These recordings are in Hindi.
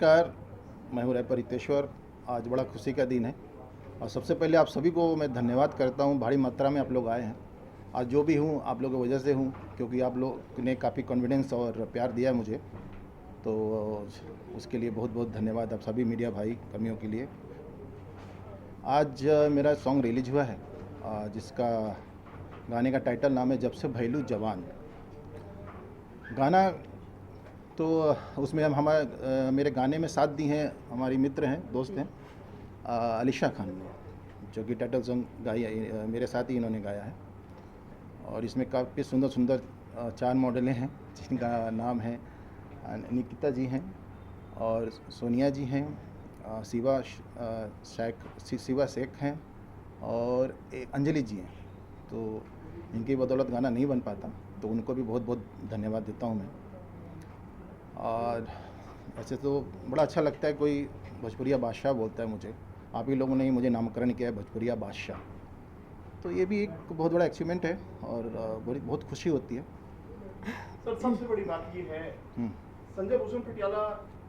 नमस्कार, मैं हूँ रैपर हितेश्वर। आज बड़ा खुशी का दिन है और सबसे पहले आप सभी को मैं धन्यवाद करता हूँ। भारी मात्रा में आप लोग आए हैं। आज जो भी हूँ आप लोगों की वजह से हूँ, क्योंकि आप लोग ने काफ़ी कॉन्फिडेंस और प्यार दिया है मुझे, तो उसके लिए बहुत बहुत धन्यवाद आप सभी मीडिया भाई कर्मियों के लिए। आज मेरा सॉन्ग रिलीज हुआ है, जिसका गाने का टाइटल नाम है जब से भैलू जवान। गाना तो उसमें हम हमारे मेरे गाने में साथ दी हैं हमारी मित्र हैं, दोस्त हैं, अलीशा खान ने, जो कि टाइटल सॉन्ग गाई मेरे साथ ही इन्होंने गाया है। और इसमें काफ़ी सुंदर सुंदर 4 मॉडलें हैं, जिनका नाम है निकिता जी हैं और सोनिया जी हैं, शिवा शेख हैं और एक अंजलि जी हैं। तो इनकी बदौलत गाना नहीं बन पाता, तो उनको भी बहुत बहुत धन्यवाद देता हूँ मैं। और ऐसे तो बड़ा अच्छा लगता है कोई भोजपुरिया बादशाह बोलता है मुझे। आप ही लोगों ने ही मुझे नामकरण किया है भोजपुरिया बादशाह, तो ये भी एक बहुत बड़ा अचीवमेंट है और बहुत खुशी होती है। सर, सबसे बड़ी बात ये है, संजय भूषण पटियाला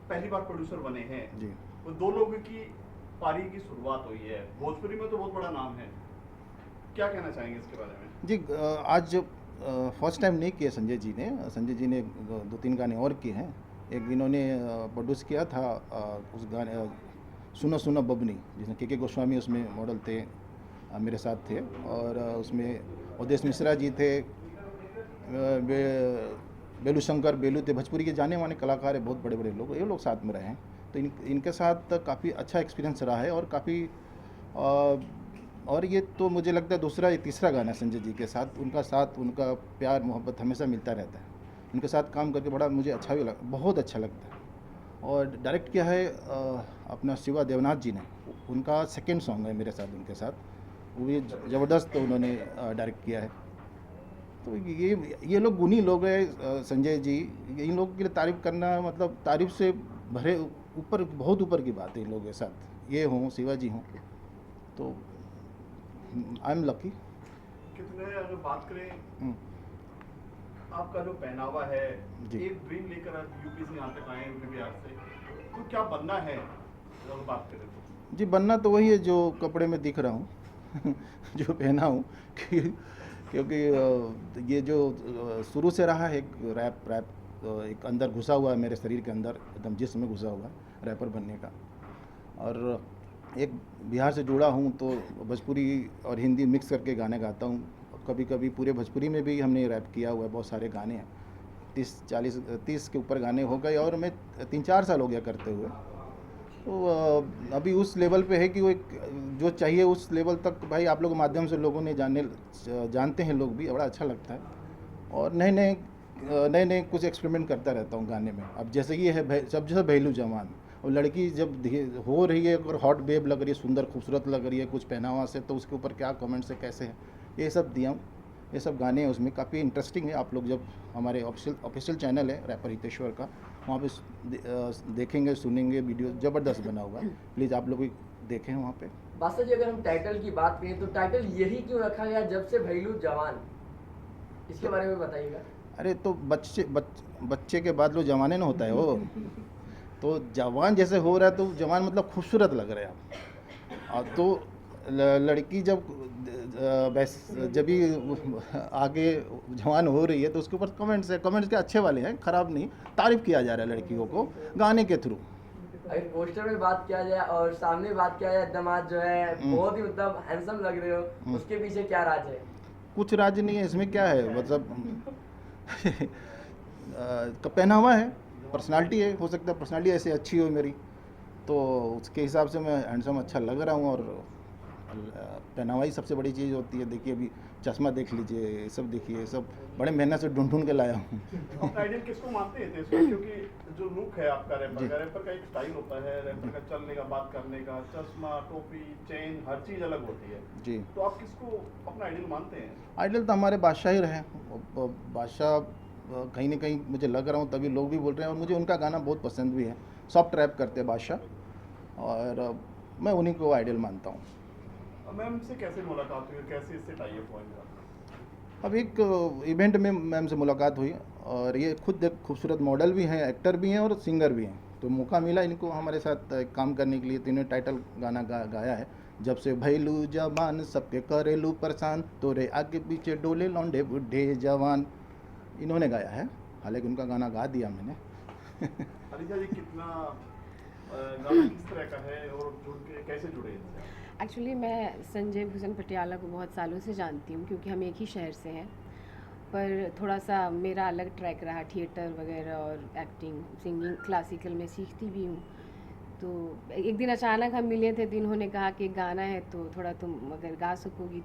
पहली बार प्रोड्यूसर बने हैं जी। वो 2 लोगों की पारी की शुरुआत हुई है, भोजपुरी में तो बहुत बड़ा नाम है, क्या कहना चाहेंगे इसके बारे में? जी, आज फर्स्ट टाइम नहीं किया संजय जी ने 2-3 गाने और किए हैं। एक इन्होंने प्रोड्यूस किया था उस गाने सुनो सुनो बबनी, जिसमें के गोस्वामी उसमें मॉडल थे, मेरे साथ थे। और उसमें उदेश मिश्रा जी थे, बेलू शंकर बेलू थे, भोजपुरी के जाने माने कलाकार हैं, बहुत बड़े बड़े लोग, ये लोग साथ में रहे हैं। तो इनके साथ काफ़ी अच्छा एक्सपीरियंस रहा है और काफ़ी और ये तो मुझे लगता है दूसरा या तीसरा गाना संजय जी के साथ। उनका प्यार मोहब्बत हमेशा मिलता रहता है। उनके साथ काम करके बड़ा मुझे अच्छा भी बहुत अच्छा लगता है। और डायरेक्ट किया है अपना शिवा देवनाथ जी ने, उनका सेकंड सॉन्ग है मेरे साथ उनके साथ, वो भी ज़बरदस्त उन्होंने डायरेक्ट किया है। तो ये लोग गुणी लोग हैं संजय जी, इन लोगों के लिए तारीफ़ करना मतलब तारीफ़ से भरे ऊपर, बहुत ऊपर की बात है इन लोगों के साथ। ये हों, शिवा जी हों, तो आई एम लकी। कितने अगर बात करें आपका जो पहनावा है, एक ड्रीम लेकर आप यूपी से यहाँ तक आए, यूपी बिहार से, तो क्या बनना है अगर बात करें तो? जी, बनना तो वही है जो कपड़े में दिख रहा हूँ जो पहना हूँ क्योंकि ये जो शुरू से रहा है, एक रैप एक अंदर घुसा हुआ है मेरे शरीर के अंदर, एकदम जिस्म में घुसा हुआ है रैपर बनने का। और एक बिहार से जुड़ा हूँ तो भोजपुरी और हिंदी मिक्स करके गाने गाता हूँ। कभी कभी पूरे भोजपुरी में भी हमने रैप किया हुआ है, बहुत सारे गाने हैं, 30 के ऊपर गाने हो गए और मैं 3-4 साल हो गया करते हुए। तो अभी उस लेवल पे है कि वो एक जो चाहिए उस लेवल तक भाई आप लोगों के माध्यम से लोगों ने जानते हैं लोग भी, बड़ा अच्छा लगता है। और नए कुछ एक्सपेरिमेंट करता रहता हूँ गाने में। अब जैसे ये है सब जैसे भैलू जवान, और लड़की जब हो रही है और हॉट बेब लग रही है, सुंदर खूबसूरत लग रही है कुछ पहनावा से, तो उसके ऊपर क्या कमेंट्स है, कैसे है, ये सब दिया हूँ। ये सब गाने हैं उसमें, काफ़ी इंटरेस्टिंग है। आप लोग जब हमारे ऑफिशियल चैनल है रैपर हितेश्वर का, वहाँ पे देखेंगे सुनेंगे, वीडियो ज़बरदस्त बना हुआ है, प्लीज़ आप लोग भी देखें वहाँ पे। बादशाह जी, अगर हम टाइटल की बात करें तो टाइटल यही क्यों रखा गया जब से भैलू जवान, इसके बारे में बताइएगा। अरे तो बच्चे के बाद लो जवाने ना होता है वो तो जवान जैसे हो रहा है, तो जवान मतलब खूबसूरत लग रहे हैं आप। तो लड़की जब भी आगे जवान हो रही है तो उसके ऊपर कमेंट्स के अच्छे वाले हैं, ख़राब नहीं, तारीफ़ किया जा रहा है लड़कियों को गाने के थ्रू। अगर पोस्टर में बात किया जाए और सामने बात किया जाए, दामाद जो है बहुत ही मतलब हैंडसम लग रहे हो, उसके पीछे क्या राज है? कुछ राज नहीं है इसमें, क्या है मतलब पहनावा है, पर्सनालिटी है, हो सकता है पर्सनालिटी ऐसे अच्छी हो मेरी, तो उसके हिसाब से मैं हैंडसम अच्छा लग रहा हूँ। और पहनावा ही सबसे बड़ी चीज़ होती है। देखिए अभी चश्मा देख लीजिए, ये सब देखिए, सब बड़े मेहनत से ढूंढ के लाया हूँ। आइडियल किसको मानते हैं इसमें? क्योंकि जो लुक है आपका रैपर का एक स्टाइल होता है, रैपर का चलने का, बात करने का, चश्मा, टोपी, चेन, हर चीज़ अलग होती है जी। तो आप किसको अपना आइडियल मानते हैं? आइडियल तो हमारे बादशाह ही रहे। बादशाह कहीं ना कहीं मुझे लग रहा हूँ, तभी लोग भी बोल रहे हैं, और मुझे उनका गाना बहुत पसंद भी है। सॉफ्ट रैप करते हैं बादशाह, और मैं उन्हीं को आइडियल मानता हूँ। मैम से कैसे मुलाकात हुई, कैसे इससे टाई अप हुआ? अब एक इवेंट में मैम से मुलाकात हुई, और ये खुद खूबसूरत मॉडल भी हैं, एक्टर भी हैं और सिंगर भी हैं। तो मौका मिला इनको हमारे साथ काम करने के लिए, तो इन्होंने टाइटल गाना गाया है, जब से भैलू जवान सबके करेलू परेशान, तोरे आगे पीछे डोले लौंडे बुढ़े जवान, इन्होंने गाया है। हालांकि उनका गाना गा दिया मैंने। अलीजा जी, कितना गाना किस तरह का है और जुड़ के कैसे जुड़े इनसे? एक्चुअली मैं संजय भूषण पटियाला को बहुत सालों से जानती हूँ, क्योंकि हम एक ही शहर से हैं। पर थोड़ा सा मेरा अलग ट्रैक रहा, थिएटर वगैरह और एक्टिंग, सिंगिंग, क्लासिकल में सीखती भी हूँ। तो एक दिन अचानक हम मिले थे, तो इन्होंने कहा कि गाना है तो थोड़ा तुम अगर गा सकोगी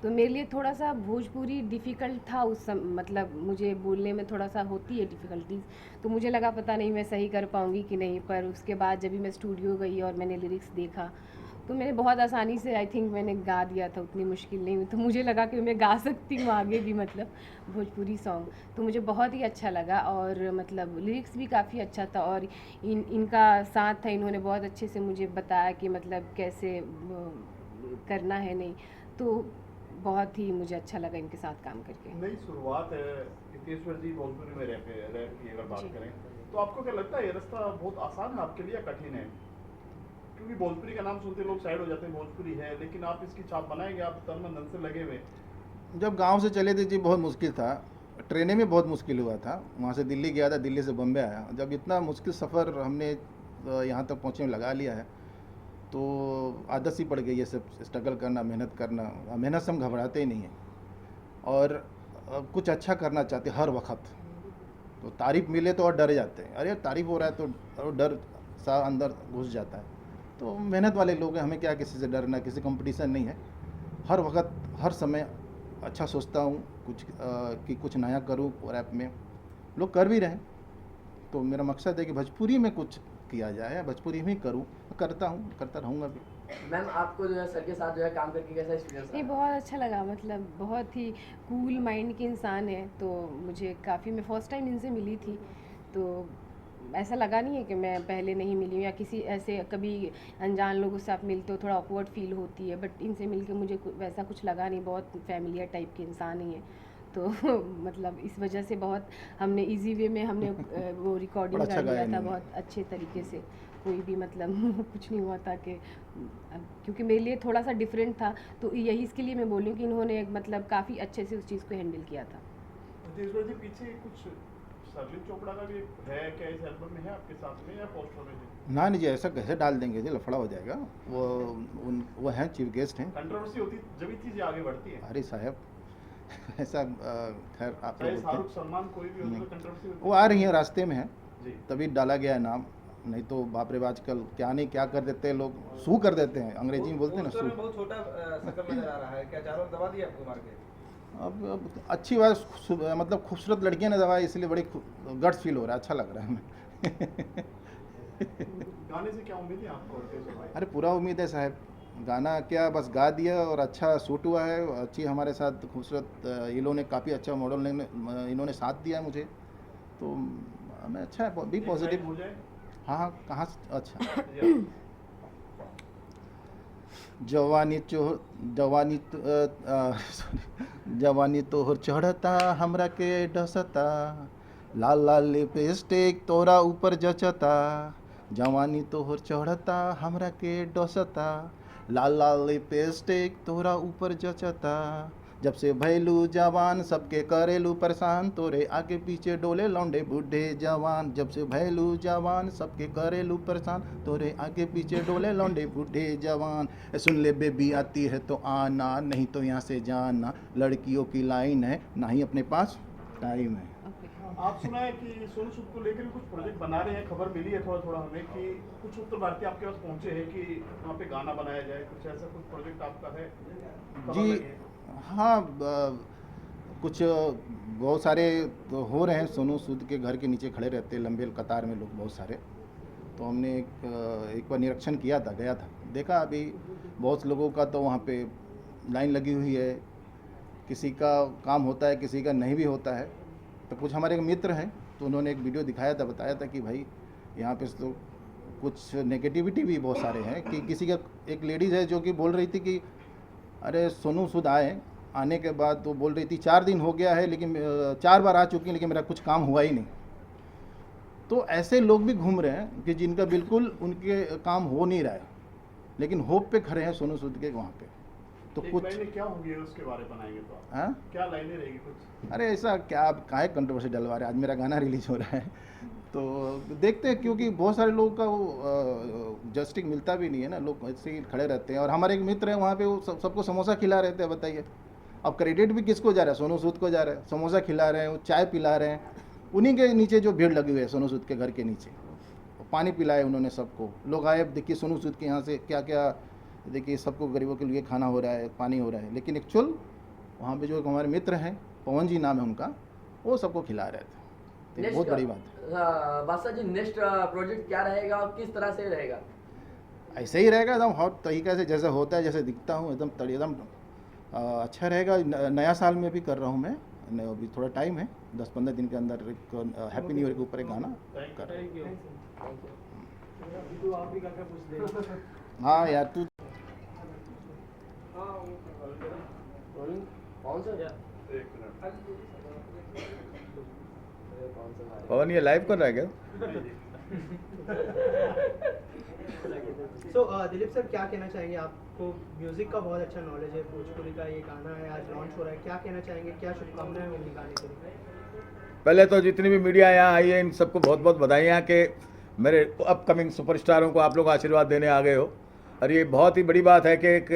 तो मेरे लिए थोड़ा सा भोजपुरी डिफ़िकल्ट था उस मतलब मुझे बोलने में थोड़ा सा होती है डिफ़िकल्टीज़, तो मुझे लगा पता नहीं मैं सही कर पाऊँगी कि नहीं। पर उसके बाद जब भी मैं स्टूडियो गई और मैंने लिरिक्स देखा, तो मैंने बहुत आसानी से आई थिंक मैंने गा दिया था, उतनी मुश्किल नहीं हुई। तो मुझे लगा कि मैं गा सकती हूँ आगे भी, मतलब भोजपुरी सॉन्ग। तो मुझे बहुत ही अच्छा लगा, और मतलब लिरिक्स भी काफ़ी अच्छा था, और इनका साथ था, इन्होंने बहुत अच्छे से मुझे बताया कि मतलब कैसे करना है, नहीं तो बहुत ही मुझे अच्छा लगा इनके साथ काम करके। नई शुरुआत है हितेश्वर जी भोजपुरी में रैप की अगर बात करें, तो आपको क्या लगता है ये रास्ता बहुत आसान है आपके लिए या कठिन है? क्योंकि भोजपुरी का नाम सुनते लोग साइड हो जाते हैं, भोजपुरी है, लेकिन आप इसकी छाप बनाएंगे, आप तन मन धन से लगे हुए। जब गांव से चले थे जी बहुत मुश्किल था, ट्रेनें में बहुत मुश्किल हुआ था, वहाँ से दिल्ली गया था, दिल्ली से बम्बे आया। जब इतना मुश्किल सफ़र हमने यहाँ तक पहुँचने में लगा लिया है, तो आदत सी पड़ गई ये सब स्ट्रगल करना, मेहनत करना। मेहनत से हम घबराते ही नहीं हैं, और कुछ अच्छा करना चाहते हर वक्त। तो तारीफ़ मिले तो और डर जाते हैं, अरे तारीफ़ हो रहा है तो डर सा अंदर घुस जाता है। तो मेहनत वाले लोग हैं, हमें क्या किसी से डरना, किसी कंपटीशन नहीं है। हर वक्त हर समय अच्छा सोचता हूँ कि कुछ नया करूँ, और ऐप में लोग कर भी रहे हैं। तो मेरा मकसद है कि भोजपुरी में कुछ किया जाए, भोजपुरी में करूँ, करता हूँ, करता रहूँगा भी। मैम, आपको जो है सर के साथ जो है काम करके कैसा एक्सपीरियंस ये रहा? बहुत अच्छा लगा, मतलब बहुत ही कूल माइंड के इंसान है। तो मुझे काफ़ी, मैं फर्स्ट टाइम इनसे मिली थी, तो ऐसा लगा नहीं है कि मैं पहले नहीं मिली हूँ, या किसी ऐसे कभी अनजान लोगों से आप मिलते हो थोड़ा ऑकवर्ड फील होती है, बट इनसे मिलके मुझे वैसा कुछ लगा नहीं, बहुत फैमिलियर टाइप के इंसान ही हैं। तो मतलब इस वजह से बहुत हमने इजी वे में हमने वो रिकॉर्डिंग बड़ा अच्छा कर लिया गाया था इन्होंने। बहुत अच्छे तरीके से, कोई भी मतलब कुछ नहीं हुआ था कि क्योंकि मेरे लिए थोड़ा सा डिफरेंट था, तो यही इसके लिए मैं बोल रही हूँ कि इन्होंने मतलब काफ़ी अच्छे से उस चीज़ को हैंडल किया था। हितेश्वर जी, पीछे कुछ सरलिन चोपड़ा का भी है क्या इस एल्बम में, है आपके साथ में या पोस्टर में है? ना नहीं जी, ऐसा कैसे डाल देंगे जी, लफड़ा हो जाएगा। वो हैं, चीफ गेस्ट हैं। कंट्रोवर्सी होती जब भी चीज़ें आगे बढ़ती है। अरे साहब ऐसा खैर आप चाहे लोग शाहरुख बोलते सलमान कोई भी हो नहीं। तो कंट्रोवर्सी हैं, होती वो आ रही हैं, रास्ते में हैं, जी। तभी डाला गया है नाम। नहीं तो बाप रे, आजकल क्या नहीं क्या कर देते हैं लोग, सू कर देते हैं, अंग्रेजी में बोलते हैं ना, पोस्टर में सू। बहुत छोटा शकल नजर आ रहा है, क्या चारों दबा दिया आपको मार के? अब अच्छी बात, मतलब खूबसूरत लड़कियां ने दवाई, इसलिए बड़ी गट्स फील हो रहा है, अच्छा लग रहा है हमें। गाने से क्या उम्मीद है आपको हितेश्वर भाई? अरे पूरा उम्मीद है साहब, गाना क्या बस गा दिया और अच्छा शूट हुआ है, अच्छी हमारे साथ खूबसूरत ये लोगों ने काफ़ी अच्छा मॉडल ने इन्होंने साथ दिया है मुझे, तो हमें अच्छा है, बी एक पॉजिटिव। लाइन हो जाए हाँ हाँ, कहाँ अच्छा। या जवानी सॉरी, जवानी तोहर चढ़ता हमरा के डसता, लाल लाल लिपस्टिक तोरा ऊपर जचता, जवानी तोहर चढ़ता हमरा के डसता, लाल लाल लिपस्टिक तोरा ऊपर जचता, जब से भैलू जवान सबके करेलू परेशान, तोरे आगे पीछे डोले लौंडे बूढ़े जवान, जब से भैलू जवान सबके करेलू परेशान, तोरे आगे पीछे डोले लौंडे बूढ़े जवान, सुन ले बेबी आती है तो आना, नहीं तो यहाँ से जाना, लड़कियों की लाइन है, ना ही अपने पास टाइम है। आप सुना है कि सोनू सूद को लेकर भी कुछ प्रोजेक्ट बना रहे हैं, खबर मिली है थोड़ा थोड़ा हमें कि कुछ उत्तर भारतीय आपके पास पहुंचे हैं कि वहाँ पे गाना बनाया जाए, कुछ ऐसा कुछ प्रोजेक्ट आपका है? खबर जी लगी है? हाँ, कुछ बहुत सारे तो हो रहे हैं, सोनू सूद के घर के नीचे खड़े रहते हैं लंबे कतार में लोग बहुत सारे, तो हमने एक बार निरीक्षण किया था, गया था, देखा अभी बहुत लोगों का तो वहाँ पे लाइन लगी हुई है, किसी का काम होता है, किसी का नहीं भी होता है। तो कुछ हमारे मित्र हैं, तो उन्होंने एक वीडियो दिखाया था, बताया था कि भाई यहाँ पे तो कुछ नेगेटिविटी भी बहुत सारे हैं, कि किसी का एक लेडीज़ है जो कि बोल रही थी कि अरे सोनू सूद आने के बाद तो बोल रही थी 4 दिन हो गया है, लेकिन 4 बार आ चुकी है, लेकिन मेरा कुछ काम हुआ ही नहीं। तो ऐसे लोग भी घूम रहे हैं कि जिनका बिल्कुल उनके काम हो नहीं रहा है, लेकिन होप पे खड़े हैं सोनू सूद के वहाँ पे। तो कुछ लाइनें क्या होंगी उसके बारे में बनाएंगे तो आप? हाँ, क्या लाइनें रहेगी कुछ? अरे ऐसा क्या, आप काहे कंट्रोवर्सी डलवा रहे हैं? आज मेरा गाना रिलीज हो रहा है तो देखते हैं, क्योंकि बहुत सारे लोगों का वो जस्टिस मिलता भी नहीं है ना, लोग ऐसे ही खड़े रहते हैं। और हमारे एक मित्र हैं वहाँ पे, वो सबको समोसा खिला रहे थे। बताइए अब क्रेडिट भी किसको जा रहा है? सोनू सूद को जा रहा है। समोसा खिला रहे हैं, वो चाय पिला रहे हैं, उन्हीं के नीचे जो भीड़ लगी हुई है सोनू सूद के घर के नीचे, पानी पिलाए उन्होंने सबको। लोग आए, देखिए सोनू सूद के यहाँ से क्या क्या, देखिए सबको गरीबों के लिए खाना हो रहा है, पानी हो रहा है। लेकिन एक्चुअल वहाँ पे जो हमारे मित्र हैं, पवन जी नाम है उनका, वो सबको खिला रहे थे। तो ये बहुत बड़ी बात है। बादशाह जी, नेक्स्ट प्रोजेक्ट क्या रहेगा और किस तरह से रहेगा? ऐसे ही रहेगा एकदम हॉट तरीके से, जैसे होता है, जैसे दिखता हूँ एकदम अच्छा रहेगा। नया साल में भी कर रहा हूँ मैं, अभी थोड़ा टाइम है, 10-15 दिन के अंदर एक हैप्पी न्यू ईयर के ऊपर एक गाना कर रहा हूँ। हाँ यार तू कौन सा? एक मिनट। पवन ये लाइव कर रहा है क्या? दिलीप सर, क्या कहना चाहेंगे? आपको म्यूजिक का बहुत अच्छा नॉलेज है, भोजपुरी का ये गाना है, आज लॉन्च हो रहा है, क्या कहना चाहेंगे? क्या शुभकामनाएं होंगी गाने के लिए? पहले तो जितनी भी मीडिया यहाँ आई है, इन सबको बहुत बहुत बधाइयाँ कि मेरे अपकमिंग सुपरस्टारों को आप लोग आशीर्वाद देने आ गए हो। और ये बहुत ही बड़ी बात है कि एक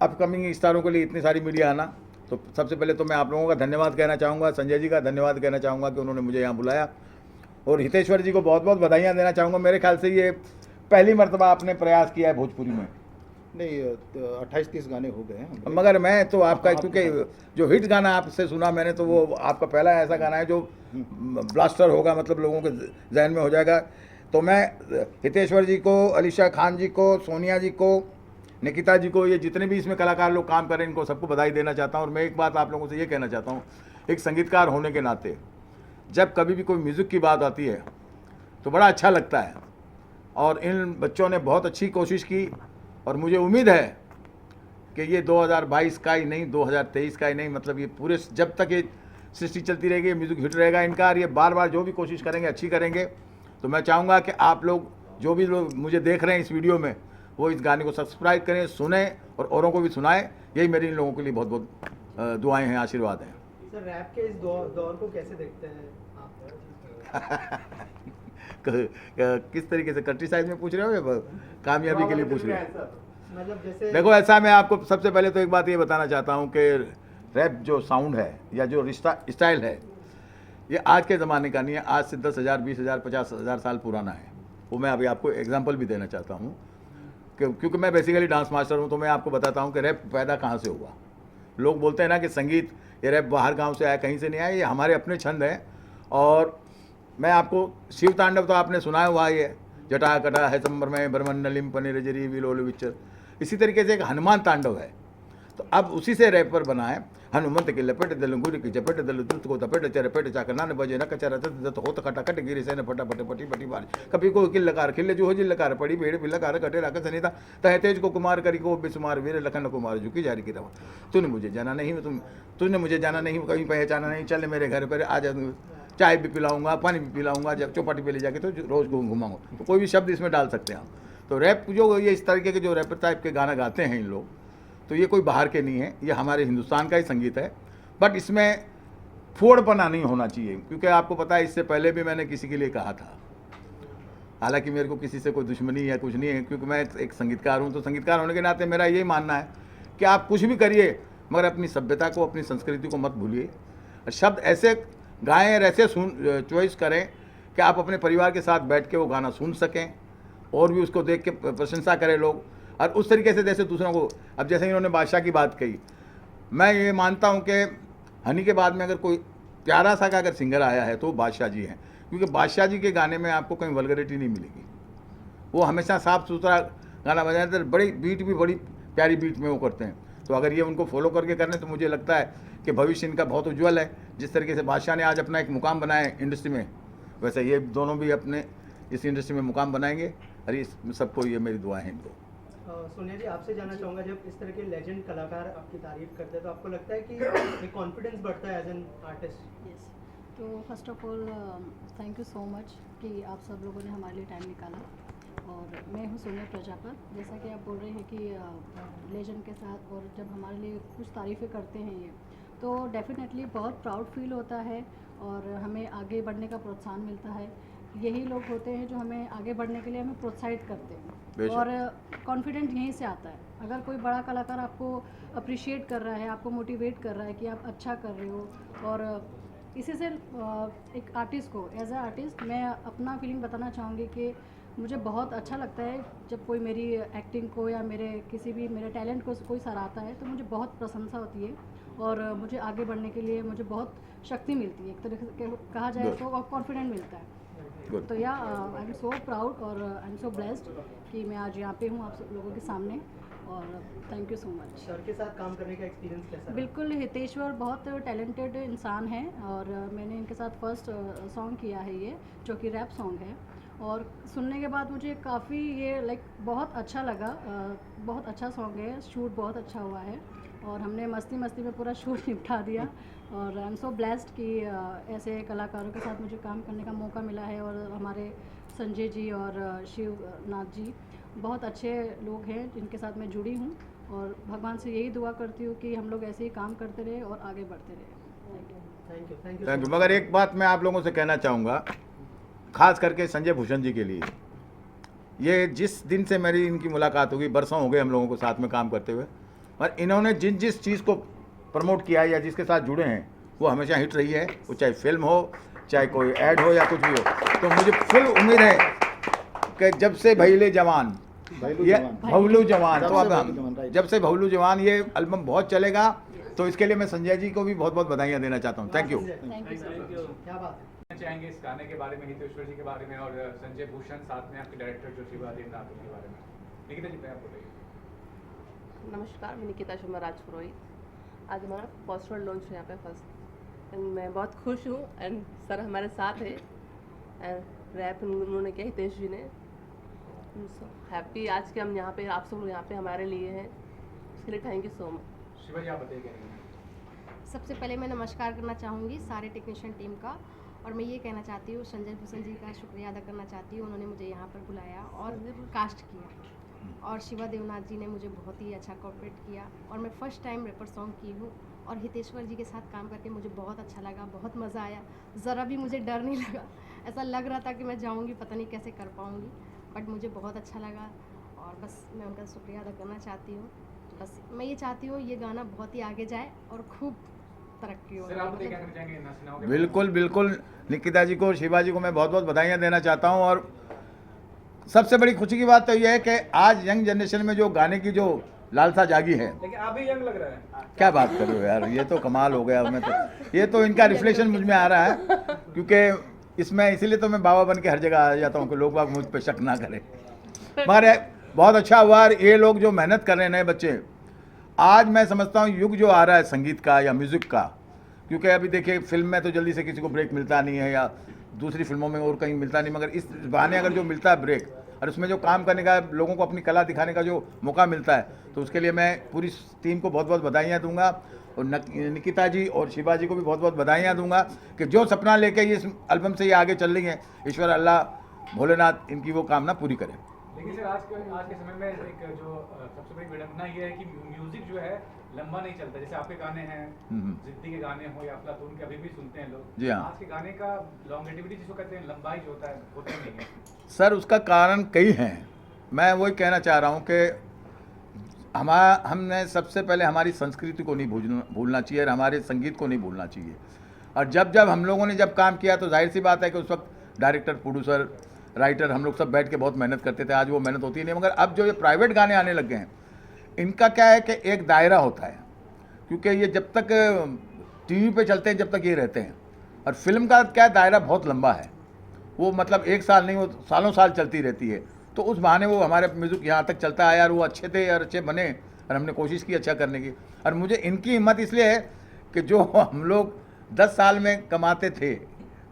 अपकमिंग स्टारों के लिए इतनी सारी मीडिया आना। तो सबसे पहले तो मैं आप लोगों का धन्यवाद कहना चाहूँगा, संजय जी का धन्यवाद कहना चाहूँगा कि उन्होंने मुझे यहाँ बुलाया, और हितेश्वर जी को बहुत बहुत बधाइयाँ देना चाहूँगा। मेरे ख्याल से ये पहली मर्तबा आपने प्रयास किया है भोजपुरी में। नहीं, 28-30 गाने हो गए हैं। मगर मैं तो आपका, क्योंकि जो हिट गाना आपसे सुना मैंने, तो वो आपका पहला ऐसा गाना है जो ब्लास्टर होगा, मतलब लोगों के जहन में हो जाएगा। तो मैं हितेश्वर जी को, अलीशा खान जी को, सोनिया जी को, निकिता जी को, ये जितने भी इसमें कलाकार लोग काम करें, इनको सबको बधाई देना चाहता हूँ। और मैं एक बात आप लोगों से ये कहना चाहता हूँ, एक संगीतकार होने के नाते जब कभी भी कोई म्यूज़िक की बात आती है तो बड़ा अच्छा लगता है। और इन बच्चों ने बहुत अच्छी कोशिश की, और मुझे उम्मीद है कि ये 2022 का ही नहीं, 2023 का ही नहीं, मतलब ये पूरे जब तक ये सृष्टि चलती रहेगी, म्यूज़िक हिट रहेगा इनका। और ये बार बार जो भी कोशिश करेंगे अच्छी करेंगे। तो मैं चाहूँगा कि आप लोग, जो भी लोग मुझे देख रहे हैं इस वीडियो में, वो इस गाने को सब्सक्राइब करें, सुने और औरों को भी सुनाएं। यही मेरी इन लोगों के लिए बहुत बहुत दुआएं हैं, आशीर्वाद हैं। सर, रैप के इस दौर को कैसे देखते हैं आप? किस तरीके से, कंट्री साइड में पूछ रहे हो या कामयाबी के लिए पूछ रहे हो? मतलब जैसे देखो, ऐसा मैं आपको सबसे पहले तो एक बात ये बताना चाहता हूँ कि रैप जो साउंड है या जो स्टाइल है, ये आज के ज़माने का नहीं है। आज से 10,000, 20,000, 50,000 साल पुराना है। वो मैं अभी आपको एग्जांपल भी देना चाहता हूँ क्योंकि मैं बेसिकली डांस मास्टर हूँ। तो मैं आपको बताता हूँ कि रैप पैदा कहाँ से हुआ। लोग बोलते हैं ना कि संगीत, ये रैप बाहर गाँव से आया, कहीं से नहीं आया, ये हमारे अपने छंद हैं। और मैं आपको शिव तांडव तो आपने सुना हुआ, ये जटा कटा है संबर में ब्रह्मंडलिम पनिरजरी विलोल विचर, इसी तरीके से एक हनुमान तांडव है। तो अब उसी से रैपर बना है, हनुमंत की लपेट दल गुरु की चपेट दल दुत को तपेट चरपेट चाकर नान बजे न कचरा दत होत खटाखट गिरी से न फटाफट पटी पटी बारी कभी को किल लकार खिल्ले जो हो जिल लकार पड़ी भेड़ पिल लकार कटे राक सनीता तह तेज को कुमार करी को बिस्मार वीर लखन कुमार झुकी जारी की रवा तूने मुझे जाना नहीं, तूने मुझे जाना नहीं, कहीं पहचाना नहीं, चल मेरे घर पर आ जा, चाय भी पिलाऊंगा, पानी भी पिलाऊंगा, जब चौपाटी पे ले जाके तो रोज़ घुमाऊंगा। तो कोई भी शब्द इसमें डाल सकते हैं हम। तो रैप जो ये इस तरीके के जो रैपर टाइप के गाना गाते हैं इन लोग, तो ये कोई बाहर के नहीं है, ये हमारे हिंदुस्तान का ही संगीत है। बट इसमें फोड़पना नहीं होना चाहिए, क्योंकि आपको पता है इससे पहले भी मैंने किसी के लिए कहा था। हालांकि मेरे को किसी से कोई दुश्मनी या कुछ नहीं है, क्योंकि मैं एक संगीतकार हूँ। तो संगीतकार होने के नाते मेरा यही मानना है कि आप कुछ भी करिए, मगर अपनी सभ्यता को, अपनी संस्कृति को मत भूलिए। शब्द ऐसे गाएं और ऐसे चॉइस करें कि आप अपने परिवार के साथ बैठ के वो गाना सुन सकें और भी उसको देख के प्रशंसा करें लोग। और उस तरीके से जैसे दूसरों को, अब जैसे इन्होंने बादशाह की बात कही, मैं ये मानता हूँ कि हनी के बाद में अगर कोई प्यारा सा का अगर सिंगर आया है तो बादशाह जी हैं, क्योंकि बादशाह जी के गाने में आपको कहीं वल्गरिटी नहीं मिलेगी। वो हमेशा साफ़ सुथरा गाना बजाते, बड़ी बीट भी बड़ी प्यारी बीट में वो करते हैं। तो अगर ये उनको फॉलो करके करने, तो मुझे लगता है कि भविष्य इनका बहुत उज्जवल है। जिस तरीके से बादशाह ने आज अपना एक मुकाम बनाया है इंडस्ट्री में, वैसे ये दोनों भी अपने इस इंडस्ट्री में मुकाम बनाएंगे। और इस सबको ये मेरी दुआ है इनको। सोनिया जी, आपसे जानना चाहूँगा, जब इस तरह के लेजेंड कलाकार आपकी तारीफ करते हैं तो आपको लगता है कि एक कॉन्फिडेंस बढ़ता है एज एन आर्टिस्ट? तो first of all thank you so much कि आप सब लोगों ने हमारे लिए टाइम निकाला। और मैं हूँ सोनिया प्रजापत। जैसा कि आप बोल रहे हैं कि लेजेंड के साथ और जब हमारे लिए कुछ तारीफ़ें करते हैं ये, तो डेफिनेटली बहुत प्राउड फील होता है और हमें आगे बढ़ने का प्रोत्साहन मिलता है। यही लोग होते हैं जो हमें आगे बढ़ने के लिए हमें प्रोत्साहित करते हैं बेशक। और कॉन्फिडेंट यहीं से आता है। अगर कोई बड़ा कलाकार आपको अप्रिशिएट कर रहा है, आपको मोटिवेट कर रहा है कि आप अच्छा कर रहे हो, और इसी से एक आर्टिस्ट को एज ए आर्टिस्ट मैं अपना फीलिंग बताना चाहूँगी कि मुझे बहुत अच्छा लगता है जब कोई मेरी एक्टिंग को या मेरे किसी भी मेरे टैलेंट को कोई सराहता है, तो मुझे बहुत प्रशंसा होती है और मुझे आगे बढ़ने के लिए मुझे बहुत शक्ति मिलती है। एक तरीके से कहा जाए Good. तो कॉन्फिडेंट मिलता है। Good. तो या आई एम सो प्राउड और आई एम सो ब्लेस्ड कि मैं आज यहाँ पे हूँ आप सब लोगों के सामने, और thank you so much. Sir के साथ काम करने का एक्सपीरियंस कैसा रहा? बिल्कुल, हितेश्वर बहुत टैलेंटेड इंसान है और मैंने इनके साथ फर्स्ट सॉन्ग किया है ये, जो कि रैप सॉन्ग है, और सुनने के बाद मुझे काफ़ी ये लाइक बहुत अच्छा लगा। बहुत अच्छा सॉन्ग है, शूट बहुत अच्छा हुआ है और हमने मस्ती मस्ती में पूरा शूट निपटा दिया। और आई एम सो ब्लेस्ड कि ऐसे कलाकारों के साथ मुझे काम करने का मौका मिला है। और हमारे संजय जी और शिवनाथ जी बहुत अच्छे लोग हैं जिनके साथ मैं जुड़ी हूँ, और भगवान से यही दुआ करती हूँ कि हम लोग ऐसे ही काम करते रहे और आगे बढ़ते रहे। Thank you thank you thank you. मगर एक बात मैं आप लोगों से कहना चाहूँगा, खास करके संजय भूषण जी के लिए, ये जिस दिन से मेरी इनकी मुलाकात होगी, बरसों हो गए हम लोगों को साथ में काम करते हुए, और इन्होंने जिस चीज़ को प्रमोट किया है या जिसके साथ जुड़े हैं वो हमेशा हिट रही है। वो चाहे फिल्म हो, चाहे कोई ऐड हो या कुछ भी हो। तो मुझे फुल उम्मीद है कि जब से भैले जवान, ये भवलू जवान, तो अब हम जब से भवलू जवान ये एल्बम बहुत चलेगा, तो इसके लिए मैं संजय जी को भी बहुत बहुत बधाइयाँ देना चाहता हूँ। Thank you. Thank you sir. क्या बात है? चाहेंगे इस गाने के बारे में, हितेश्वर जी के बारे में और संजय भूषण साथ में आपके डायरेक्टर जो शिवा देवनाथ के बारे में। निकिता जी आप बोलिए। नमस्कार, मैं निकिता शर्मा राजपुरोहित। आज हमारा पोस्टर लॉन्च है यहाँ पे फर्स्ट, एंड मैं बहुत खुश हूँ। एंड सर हमारे साथ है, एंड रैप उन्होंने किया हितेश जी ने। हैप्पी आज के हम यहाँ पे, आप सब लोग यहाँ पे हमारे लिए हैं, उसके लिए thank you so much. Shiva ji आप बताइए। सबसे पहले मैं नमस्कार करना चाहूँगी सारे टेक्नीशियन टीम का, और मैं ये कहना चाहती हूँ संजय भूषण जी का शुक्रिया अदा करना चाहती हूँ। उन्होंने मुझे यहाँ पर बुलाया और कास्ट किया, और शिवा देवनाथ जी ने मुझे बहुत ही अच्छा कोऑपरेट किया, और मैं फ़र्स्ट टाइम रैपर सॉन्ग की हूँ। और हितेश्वर जी के साथ काम करके मुझे बहुत अच्छा लगा, बहुत मज़ा आया। ज़रा भी मुझे डर नहीं लगा, ऐसा लग रहा था कि मैं जाऊँगी पता नहीं कैसे कर पाऊँगी, बट मुझे बहुत अच्छा लगा। और बस मैं उनका शुक्रिया अदा करना चाहती हूँ। बस मैं ये चाहती हूँ ये गाना बहुत ही आगे जाए और खूब तरक्की हो। सर आप बताइए क्या कहना चाहेंगे नसनाओं के? बिल्कुल बिल्कुल, निकिता जी को, शिवा जी को मैं बहुत बहुत बधाइयाँ देना चाहता हूँ। और सबसे बड़ी खुशी की बात तो यह है कि आज यंग जनरेशन में जो गाने की जो लालसा जागी है। लेकिन आप भी यंग लग रहा है। क्या बात कर रहे हो यार, ये तो कमाल हो गया। मैं तो ये तो इनका रिफ्लेक्शन मुझ में आ रहा है, क्योंकि इसमें इसीलिए तो मैं बाबा बन के हर जगह आ जाता हूँ कि लोग बाग मुझ पर शक ना करें। मगर बहुत अच्छा हुआ, ये लोग जो मेहनत कर रहे हैं नए बच्चे, आज मैं समझता हूँ युग जो आ रहा है संगीत का या म्यूज़िक का, क्योंकि अभी देखिए फिल्म में तो जल्दी से किसी को ब्रेक मिलता नहीं है, या दूसरी फिल्मों में और कहीं मिलता नहीं, मगर इस बहाने अगर जो मिलता है ब्रेक, और उसमें जो काम करने का, लोगों को अपनी कला दिखाने का जो मौका मिलता है, तो उसके लिए मैं पूरी टीम को बहुत बहुत बधाइयाँ दूंगा। और निकिता जी और शिवा जी को भी बहुत बहुत बधाइयाँ दूंगा कि जो सपना लेके इस एल्बम से ये आगे चल रही हैं, ईश्वर अल्लाह भोलेनाथ इनकी वो कामना पूरी करें। लेकिन सर आज के समय में एक जो सबसे बड़ी विडंबना ये है कि म्यूजिक जो है लंबा नहीं चलता। जैसे आपके गाने हैं, जिद्दी के गाने हो या अफलातून के, अभी भी सुनते हैं लोग। जी हाँ। आज के गाने का लॉन्गेटिविटी जिसको कहते हैं, लंबाई जो होता नहीं है। सर उसका कारण कई हैं। मैं वही कहना चाह रहा हूँ कि हमने सबसे पहले हमारी संस्कृति को नहीं भूलना चाहिए और हमारे संगीत को नहीं भूलना चाहिए। और जब हम लोगों ने जब काम किया तो जाहिर सी बात है कि उस वक्त डायरेक्टर, प्रोड्यूसर, राइटर, हम लोग सब बैठ के बहुत मेहनत करते थे। आज वो मेहनत होती नहीं, मगर अब जो ये प्राइवेट गाने आने लग गए हैं, इनका क्या है कि एक दायरा होता है, क्योंकि ये जब तक टीवी पे चलते हैं जब तक ये रहते हैं, और फिल्म का क्या दायरा बहुत लंबा है, वो मतलब एक साल नहीं, वो सालों साल चलती रहती है। तो उस बहाने वो हमारे म्यूज़िक यहाँ तक चलता है यार, वो अच्छे थे और अच्छे बने, और हमने कोशिश की अच्छा करने की। और मुझे इनकी हिम्मत इसलिए है कि जो हम लोग 10 साल में कमाते थे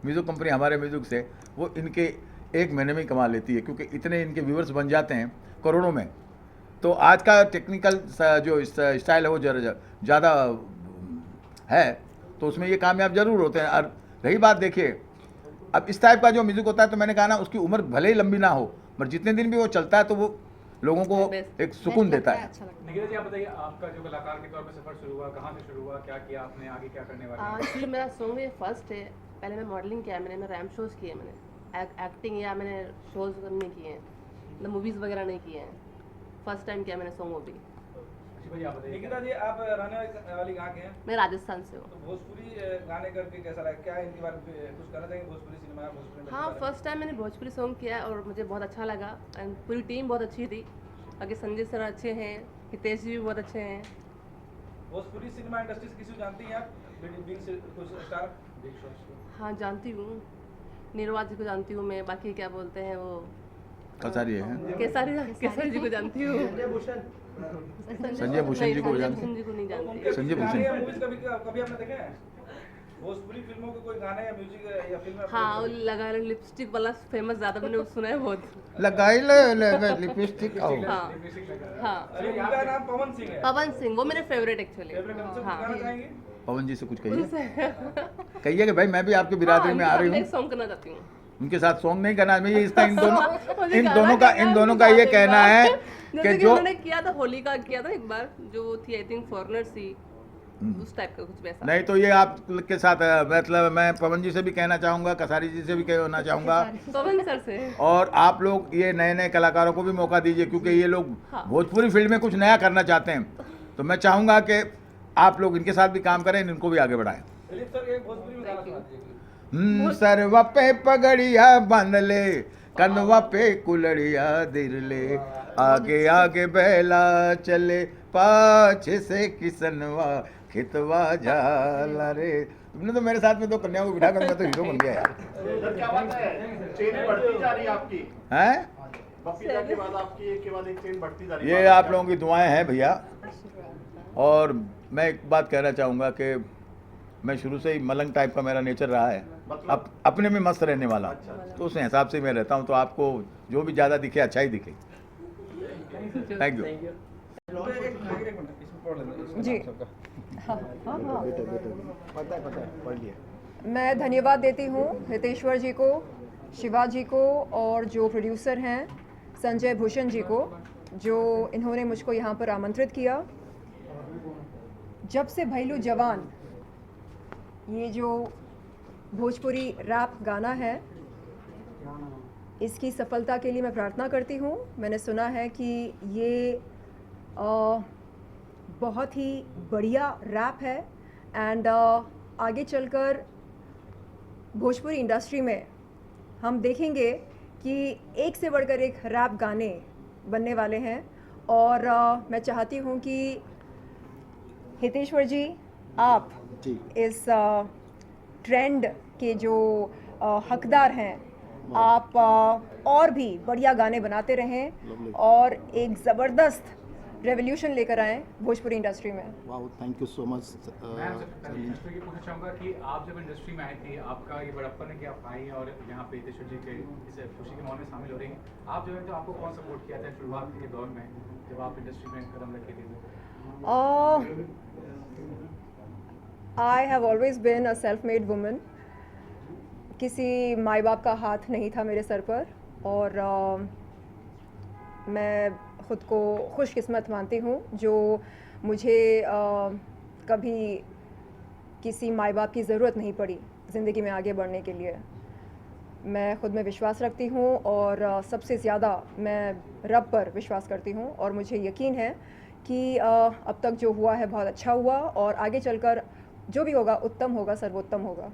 म्यूज़िक कंपनी हमारे म्यूज़िक से, वो इनके 1 महीने में ही कमा लेती है, क्योंकि इतने इनके व्यूअर्स बन जाते हैं करोड़ों में। तो आज का टेक्निकल जो स्टाइल है वो ज़्यादा है, तो उसमें ये कामयाब ज़रूर होते हैं। और रही बात देखिए, अब इस टाइप का जो म्यूजिक होता है तो मैंने कहा ना, उसकी उम्र भले ही लंबी ना हो, पर जितने दिन भी वो चलता है तो वो लोगों को एक सुकून देता है। निकिता जी, आप बताइए, आपका जो कलाकार के तौर पे सफर शुरू हुआ, कहाँ से शुरू हुआ, क्या किया आपने, आगे क्या करने वाले हैं? एक्चुअली मेरा सॉन्ग ये फर्स्ट है। पहले मैं मॉडलिंग किया, मैंने रैम्प शोज किए, मैंने एक्टिंग या मैंने शोज नहीं किए हैं, मतलब मूवीज़ वगैरह नहीं किए हैं। फर्स्ट टाइम किया मैंने सॉन्ग वो भी। निकिता जी, आप रहने वाली कहाँ के हैं? मैं राजस्थान से हूँ। तो भोजपुरी गाने करके कैसा लगा, क्या इनके बारे में कुछ कहना चाहेंगे? भोजपुरी सिनेमा, भोजपुरी हाँ, फर्स्ट टाइम मैंने भोजपुरी सॉन्ग किया और मुझे बहुत अच्छा लगा एंड पूरी टीम बहुत अच्छी थी। आगे संजय सर अच्छे हैं, हितेश जी भी बहुत अच्छे हैं। भोजपुरी सिनेमा इंडस्ट्री से किसी जानती हैं आप? कुछ स्टार? हाँ, जानती हूँ, नीरवाज जी को जानती हूँ मैं, बाकी क्या बोलते हैं वो कसारी है, केसरी जी को जानती हूँ। संजय भूषण जी को संजय जानती भूषण जी को नहीं जानती। संजय भूषण। मूवीज कभी आपने देखे हैं? भोजपुरी फिल्मों के कोई गाने या म्यूजिक या फिल्म? हाँ, वो लगा लिपस्टिक वाला फेमस ज्यादा मैंने सुना है बहुत। लगाई ले लिपस्टिक आओ। हाँ हाँ, उनका नाम पवन सिंह है। पवन सिंह, वो मेरे फेवरेट एक्चुअली। हाँ, गाना चाहेंगे? पवन जी से कुछ कहिए, कहिए कि भाई मैं भी आपकी बिरादरी में आ रही हूँ। सॉन्ग करना चाहती हूँ उनके साथ सॉन्ग नहीं करना है, इसका इन दोनों का ये कहना है कि जो उन्होंने किया था, होली का किया था एक बार, जो थी आई थिंक फॉरेनर्स थी, उस टाइप का कुछ वैसा। नहीं तो ये आपके साथ मतलब मैं पवन जी से भी कहना चाहूँगा, कसारी जी से भी कहना चाहूँगा, पवन सर से। और आप लोग ये नए नए कलाकारों को भी मौका दीजिए, क्योंकि ये लोग हाँ। भोजपुरी फील्ड में कुछ नया करना चाहते हैं। तो मैं चाहूँगा कि आप लोग इनके साथ भी काम करें, इनको भी आगे बढ़ाएं। दिलीप सर, एक भोजपुरी में गाना सुना दीजिए। सरवा पे पगड़िया बांध ले, कनवा पे कुलड़िया दिर ले, आगे आगे बेला चले, पाछे से किसनवा खितवा जाला रे। तुमने तो मेरे साथ में दो कन्याओं को बिठा कर मैं तो हीरो बन गया यार। क्या बात है, चेन बढ़ती जा रही है आपकी हैं? बप्पी दा के बाद आपकी एक के बाद एक चेन बढ़ती जा रही है। ये आप लोगों की दुआएं हैं भैया। और मैं एक बात कहना चाहूँगा कि मैं शुरू से ही मलंग टाइप का मेरा नेचर रहा है, अपने में मस्त रहने वाला, तो उस हिसाब से मैं रहता हूँ। तो आपको जो भी ज़्यादा दिखे अच्छा ही दिखे। थैंक यू जी। हाँ, मैं धन्यवाद देती हूँ हितेश्वर जी को, शिवा जी को, और जो प्रोड्यूसर हैं संजय भूषण जी को, जो इन्होंने मुझको यहाँ पर आमंत्रित किया। जब से भैलू जवान, ये जो भोजपुरी रैप गाना है, इसकी सफलता के लिए मैं प्रार्थना करती हूँ। मैंने सुना है कि ये बहुत ही बढ़िया रैप है एंड आगे चलकर भोजपुरी इंडस्ट्री में हम देखेंगे कि एक से बढ़कर एक रैप गाने बनने वाले हैं। और मैं चाहती हूँ कि हितेश्वर जी, आप इस ट्रेंड के जो हकदार हैं, आप और भी बढ़िया गाने बनाते रहें और एक ज़बरदस्त रेवोल्यूशन लेकर आएँ भोजपुरी इंडस्ट्री में। वाह, थैंक यू सो मच। मैं आपसे ये पूछना चाहूँगा कि आप जब इंडस्ट्री में आई थी, आपका ये बड़प्पन है कि आप आई और यहाँ पे हितेश्वर जी के इस खुशी के माहौल में शामिल हो रही हैं, आप जो है तो आपको कौन सपोर्ट किया था शुरुआत के दौर में जब आप इंडस्ट्री में कदम रखे थे? I have always been a self-made woman. किसी माई बाप का हाथ नहीं था मेरे सर पर, और मैं ख़ुद को खुशकिस्मत मानती हूँ जो मुझे कभी किसी माई बाप की ज़रूरत नहीं पड़ी ज़िंदगी में आगे बढ़ने के लिए। मैं ख़ुद में विश्वास रखती हूँ और सबसे ज़्यादा मैं रब पर विश्वास करती हूँ, और मुझे यकीन है कि अब तक जो हुआ है बहुत अच्छा हुआ, और आगे चलकर जो भी होगा उत्तम होगा, सर्वोत्तम होगा।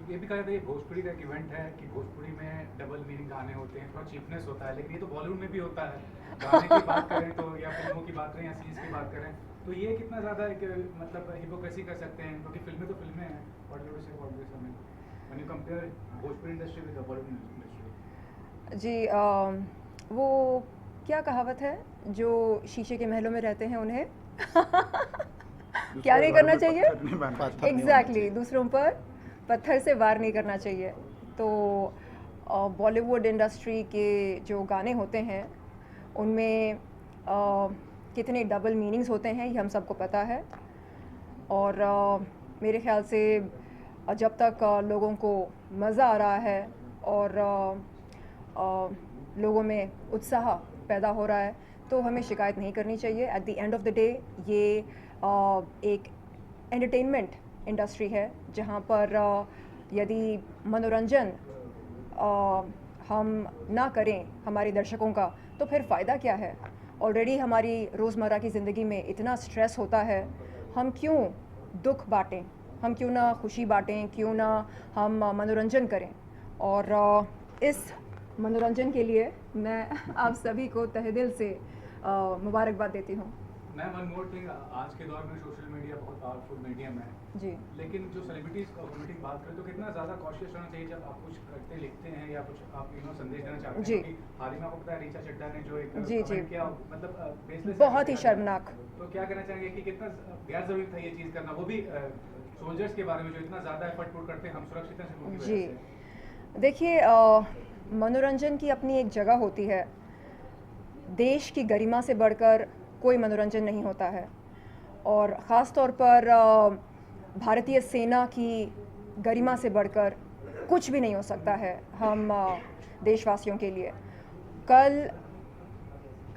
ये भी कहा जाता है भोजपुरी का एक इवेंट है कि भोजपुरी में डबल मीनिंग गाने होते हैं, थोड़ा चीपनेस होता है, लेकिन ये तो बॉलीवुड में भी होता है। गाने की बात करें तो, या फिल्मों की बात करें या सीरीज की बात करें तो ये कितना ज़्यादा एक मतलब हिपोक्रेसी कर सकते हैं, क्योंकि फिल्में तो फिल्में हैं बॉलीवुड से में, when you compare Bhojpuri industry with Bollywood industry. जी, वो क्या कहावत है, जो शीशे के महलों में रहते हैं उन्हें क्या नहीं करना चाहिए? एग्जैक्टली, दूसरों पर पत्थर से वार नहीं करना चाहिए। तो बॉलीवुड इंडस्ट्री के जो गाने होते हैं उनमें कितने डबल मीनिंग्स होते हैं ये हम सबको पता है, और मेरे ख्याल से जब तक लोगों को मज़ा आ रहा है और लोगों में उत्साह पैदा हो रहा है तो हमें शिकायत नहीं करनी चाहिए। At the end of the day ये एक एंटरटेनमेंट इंडस्ट्री है जहाँ पर यदि मनोरंजन हम ना करें हमारे दर्शकों का तो फिर फ़ायदा क्या है। ऑलरेडी हमारी रोज़मर्रा की ज़िंदगी में इतना स्ट्रेस होता है, हम क्यों दुख बांटें, हम क्यों ना खुशी बांटें, क्यों ना हम मनोरंजन करें। और इस मनोरंजन के लिए मैं आप सभी को तहे दिल से मुबारकबाद देती हूँ। मैम वन मोर थिंग, आज के दौर में सोशल मीडिया बहुत पावरफुल मीडियम है जी, लेकिन जो सेलिब्रिटीज कम्युनिटी की बात करें तो कितना ज़्यादा कॉशियस होना चाहिए जब आप कुछ करते लिखते हैं या कुछ आप संदेश देना चाहते जी। हैं। क्योंकि हाल ही में आपको पता है रीचा चड्ढा ने जो एक जी, जी। comment किया, मतलब baseless बहुत ही है। शर्मनाक। तो क्या कहना चाहेंगे कि कितना गैर जरूरी था ये चीज़ करना, वो भी सोल्जर्स के बारे में जो इतना ज़्यादा एफर्ट पुट करते हैं हम सुरक्षित हैं उनकी जी, वजह से। देखिए मनोरंजन की अपनी एक जगह होती है। देश की गरिमा से बढ़कर कोई मनोरंजन नहीं होता है और ख़ास तौर पर भारतीय सेना की गरिमा से बढ़कर कुछ भी नहीं हो सकता है हम देशवासियों के लिए। कल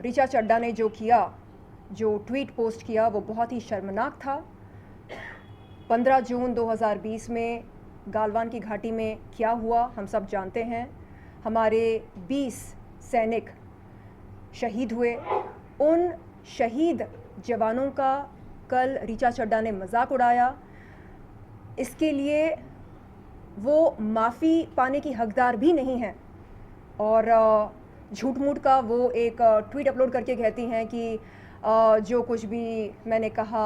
ऋचा चड्ढा ने जो किया, जो ट्वीट पोस्ट किया, वो बहुत ही शर्मनाक था। 15 जून 2020 में गालवान की घाटी में क्या हुआ हम सब जानते हैं। हमारे 20 सैनिक शहीद हुए। उन शहीद जवानों का कल ऋचा चड्ढा ने मजाक उड़ाया। इसके लिए वो माफ़ी पाने की हकदार भी नहीं है और झूठ मूठ का वो एक ट्वीट अपलोड करके कहती हैं कि जो कुछ भी मैंने कहा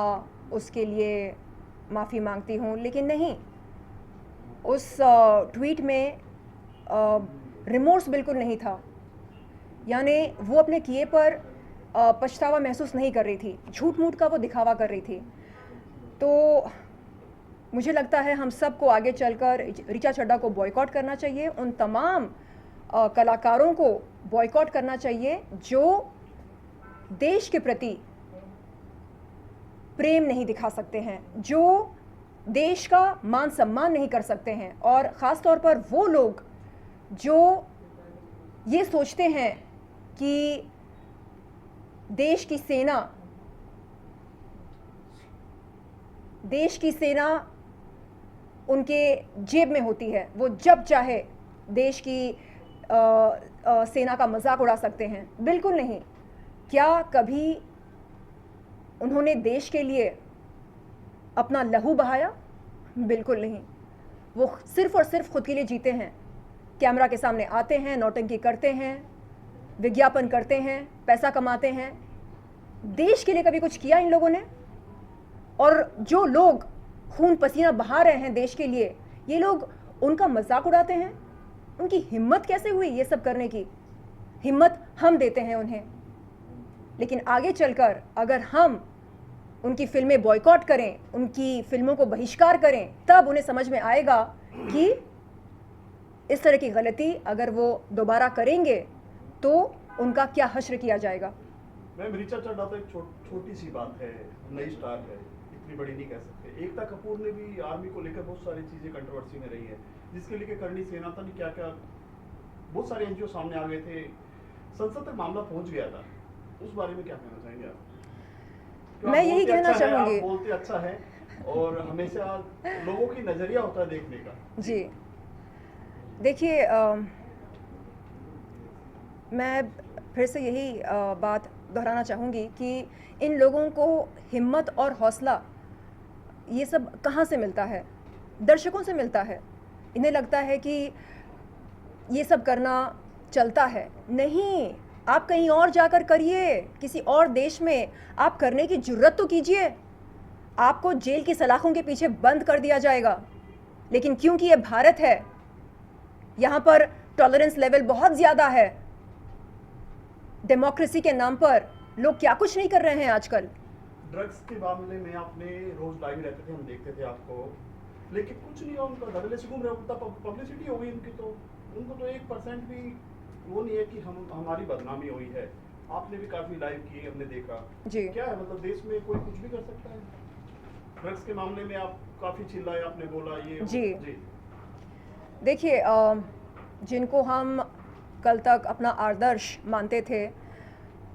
उसके लिए माफ़ी मांगती हूँ, लेकिन नहीं, उस ट्वीट में रिमोर्स बिल्कुल नहीं था। यानी वो अपने किए पर पछतावा महसूस नहीं कर रही थी, झूठ मूठ का वो दिखावा कर रही थी। तो मुझे लगता है हम सबको आगे चलकर ऋचा चड्ढा को बॉयकॉट करना चाहिए। उन तमाम कलाकारों को बॉयकॉट करना चाहिए जो देश के प्रति प्रेम नहीं दिखा सकते हैं, जो देश का मान सम्मान नहीं कर सकते हैं, और ख़ास तौर पर वो लोग जो ये सोचते हैं कि देश की सेना उनके जेब में होती है, वो जब चाहे देश की सेना का मजाक उड़ा सकते हैं। बिल्कुल नहीं। क्या कभी उन्होंने देश के लिए अपना लहू बहाया? बिल्कुल नहीं। वो सिर्फ और सिर्फ खुद के लिए जीते हैं। कैमरा के सामने आते हैं, नौटंकी करते हैं, विज्ञापन करते हैं, पैसा कमाते हैं। देश के लिए कभी कुछ किया इन लोगों ने? और जो लोग खून पसीना बहा रहे हैं देश के लिए, ये लोग उनका मजाक उड़ाते हैं। उनकी हिम्मत कैसे हुई ये सब करने की? हिम्मत हम देते हैं उन्हें, लेकिन आगे चलकर अगर हम उनकी फिल्में बॉयकॉट करें, उनकी फिल्मों को बहिष्कार करें, तब उन्हें समझ में आएगा कि इस तरह की गलती अगर वो दोबारा करेंगे तो उनका क्या हश्र किया जाएगा। मैम ऋचा चड्ढा तो एक छोटी सी बात है, नई स्टार है, इतनी बड़ी नहीं कह सकते। एकता कपूर ने भी आर्मी को लेकर बहुत सारी चीज़ें कंट्रोवर्सी में रही है, जिसके लेकर करनी सेना था, नहीं क्या क्या बहुत सारे एनजीओ सामने आ गए थे, संसद तक मामला पहुंच गया था। उस बारे में क्या कहना चाहेंगे आप? मैं यही कहना चाहूँगी, आप बोलते अच्छा है और हमेशा लोगों की नज़रिया होता है देखने का। जी देखिए, मैं फिर से यही बात दोहराना चाहूँगी कि इन लोगों को हिम्मत और हौसला ये सब कहाँ से मिलता है? दर्शकों से मिलता है। इन्हें लगता है कि ये सब करना चलता है। नहीं, आप कहीं और जाकर करिए, किसी और देश में आप करने की जुर्रत तो कीजिए। आपको जेल की सलाखों के पीछे बंद कर दिया जाएगा, लेकिन क्योंकि ये भारत है, यहाँ पर टॉलरेंस लेवल बहुत ज़्यादा है। डेमोक्रेसी के नाम पर लोग क्या कुछ नहीं कर रहे हैं आजकल। ड्रग्स के मामले में आपने रोज लाइव रहते थे, हम देखते थे आपको, लेकिन कुछ नहीं हुआ उनका, धड़ल्ले से घूम रहे, उतना पब्लिसिटी हो गई उनकी, तो उनको तो 1% भी वो नहीं है कि हमारी बदनामी हुई है। आपने भी काफी लाइव किए, हमने देखा जी। क्या है मतलब देश में कोई कुछ भी कर सकता है? ड्रग्स के मामले में आप काफी चिल्लाए, आपने बोला ये जी। देखिए, जिनको हम कल तक अपना आदर्श मानते थे,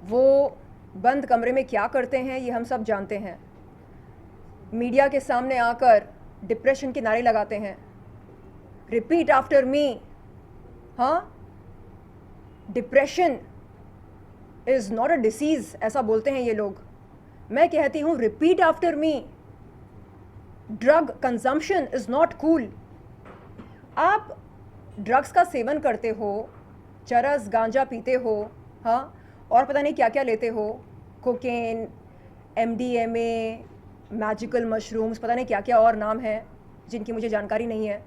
वो बंद कमरे में क्या करते हैं ये हम सब जानते हैं। मीडिया के सामने आकर डिप्रेशन के नारे लगाते हैं, रिपीट आफ्टर मी। हाँ, depression is not a disease, ऐसा बोलते हैं ये लोग। मैं कहती हूँ repeat after me, drug consumption is not cool. आप ड्रग्स का सेवन करते हो, चरस गांजा पीते हो, हाँ, और पता नहीं क्या क्या लेते हो, कोकेन, MDMA, मैजिकल मशरूम्स, पता नहीं क्या क्या और नाम है जिनकी मुझे जानकारी नहीं है।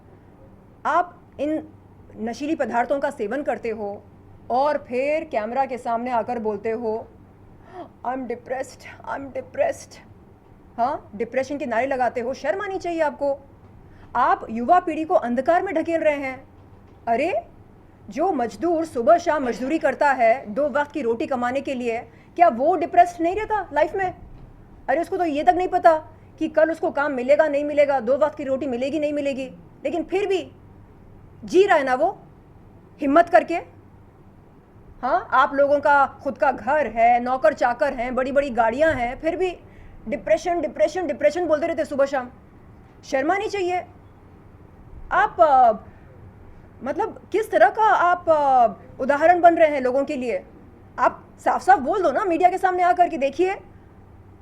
आप इन नशीली पदार्थों का सेवन करते हो और फिर कैमरा के सामने आकर बोलते हो आई एम डिप्रेस्ड। हाँ, डिप्रेशन के नारे लगाते हो। शर्म आनी चाहिए आपको। आप युवा पीढ़ी को अंधकार में ढकेल रहे हैं। अरे, जो मजदूर सुबह शाम मजदूरी करता है 2 वक्त की रोटी कमाने के लिए, क्या वो डिप्रेस्ड नहीं रहता लाइफ में? अरे, उसको तो ये तक नहीं पता कि कल उसको काम मिलेगा नहीं मिलेगा, 2 वक्त की रोटी मिलेगी नहीं मिलेगी, लेकिन फिर भी जी रहा है ना वो, हिम्मत करके। हाँ, आप लोगों का खुद का घर है, नौकर चाकर हैं, बड़ी बड़ी गाड़ियां हैं, फिर भी डिप्रेशन डिप्रेशन डिप्रेशन बोलते रहते सुबह शाम। शर्म आनी चाहिए। आप मतलब किस तरह का आप उदाहरण बन रहे हैं लोगों के लिए? आप साफ साफ बोल दो ना मीडिया के सामने आकर कि देखिए,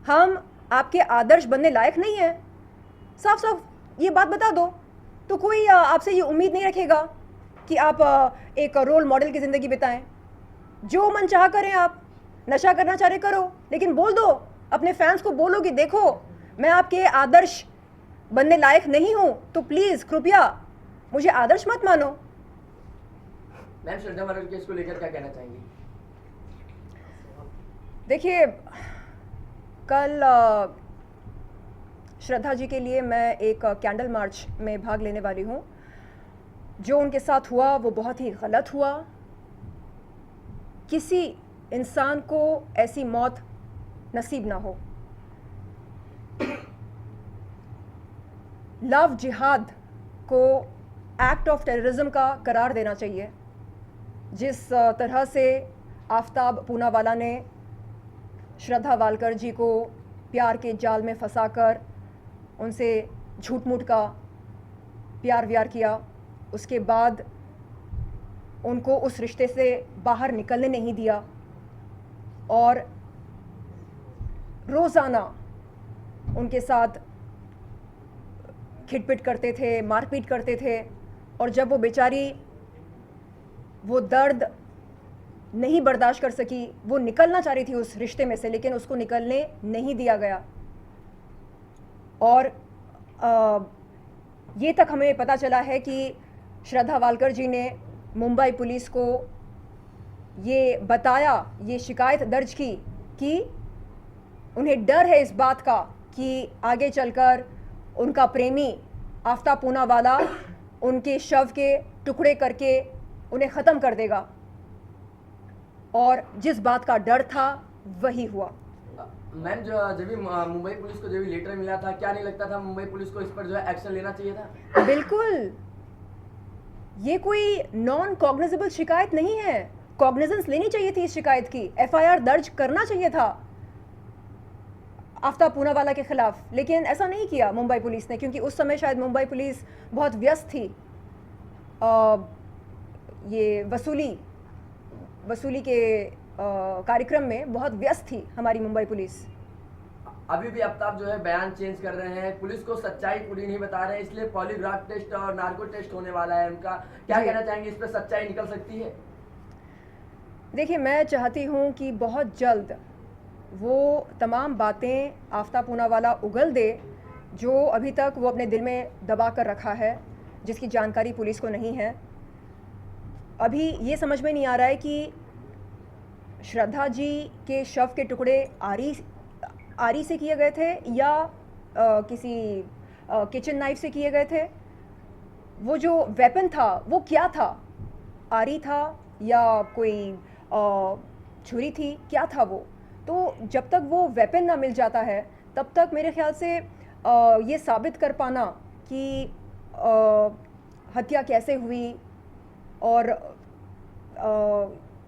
हम आपके आदर्श बनने लायक नहीं हैं। साफ साफ ये बात बता दो, तो कोई आपसे ये उम्मीद नहीं रखेगा कि आप एक रोल मॉडल की ज़िंदगी बिताएं। जो मन चाह करें, आप नशा करना चाह रहे करो, लेकिन बोल दो, अपने फैंस को बोलो कि देखो, मैं आपके आदर्श बनने लायक नहीं हूँ, तो प्लीज़ कृपया मुझे आदर्श मत मानो। मैम, श्रद्धा मरल केस को लेकर क्या कहना चाहेंगी? देखिए, कल श्रद्धा जी के लिए मैं एक कैंडल मार्च में भाग लेने वाली हूँ। जो उनके साथ हुआ वो बहुत ही गलत हुआ। किसी इंसान को ऐसी मौत नसीब ना हो। लव जिहाद को एक्ट ऑफ टेररिज्म का करार देना चाहिए। जिस तरह से आफ्ताब पूनावाला ने श्रद्धा वालकर जी को प्यार के जाल में फंसाकर उनसे झूठ मूठ का प्यार व्यार किया, उसके बाद उनको उस रिश्ते से बाहर निकलने नहीं दिया और रोज़ाना उनके साथ खिटपिट करते थे, मारपीट करते थे। और जब वो बेचारी वो दर्द नहीं बर्दाश्त कर सकी, वो निकलना चाह रही थी उस रिश्ते में से, लेकिन उसको निकलने नहीं दिया गया। और ये तक हमें पता चला है कि श्रद्धा वालकर जी ने मुंबई पुलिस को ये बताया, ये शिकायत दर्ज की कि उन्हें डर है इस बात का कि आगे चलकर उनका प्रेमी आफ्ताब पूनावाला उनके शव के टुकड़े करके उन्हें ख़त्म कर देगा। और जिस बात का डर था वही हुआ। मैम, जब भी मुंबई पुलिस को जब भी लेटर मिला था, क्या नहीं लगता था मुंबई पुलिस को इस पर जो है एक्शन लेना चाहिए था? बिल्कुल, ये कोई नॉन कॉग्निजेबल शिकायत नहीं है। कॉग्निजेंस लेनी चाहिए थी इस शिकायत की, FIR दर्ज करना चाहिए था आफ्ताब पूनावाला के खिलाफ, लेकिन ऐसा नहीं किया मुंबई पुलिस ने, क्योंकि उस समय शायद मुंबई पुलिस बहुत व्यस्त थी ये वसूली के कार्यक्रम में बहुत व्यस्त थी हमारी मुंबई पुलिस। अभी भी आफ्ताब जो है बयान चेंज कर रहे हैं, पुलिस को सच्चाई पूरी नहीं बता रहे हैं, इसलिए पॉलीग्राफ टेस्ट और नार्को टेस्ट होने वाला है उनका। क्या कहना चाहेंगे, इस पर सच्चाई निकल सकती है? देखिए, मैं चाहती हूँ कि बहुत जल्द वो तमाम बातें आफ्ताब पूनावाला उगल दे जो अभी तक वो अपने दिल में दबा कर रखा है, जिसकी जानकारी पुलिस को नहीं है। अभी ये समझ में नहीं आ रहा है कि श्रद्धा जी के शव के टुकड़े आरी से किए गए थे या किसी किचन नाइफ से किए गए थे। वो जो वेपन था वो क्या था? आरी था या कोई छुरी थी? क्या था वो? तो जब तक वो वेपन ना मिल जाता है तब तक मेरे ख्याल से ये साबित कर पाना कि हत्या कैसे हुई और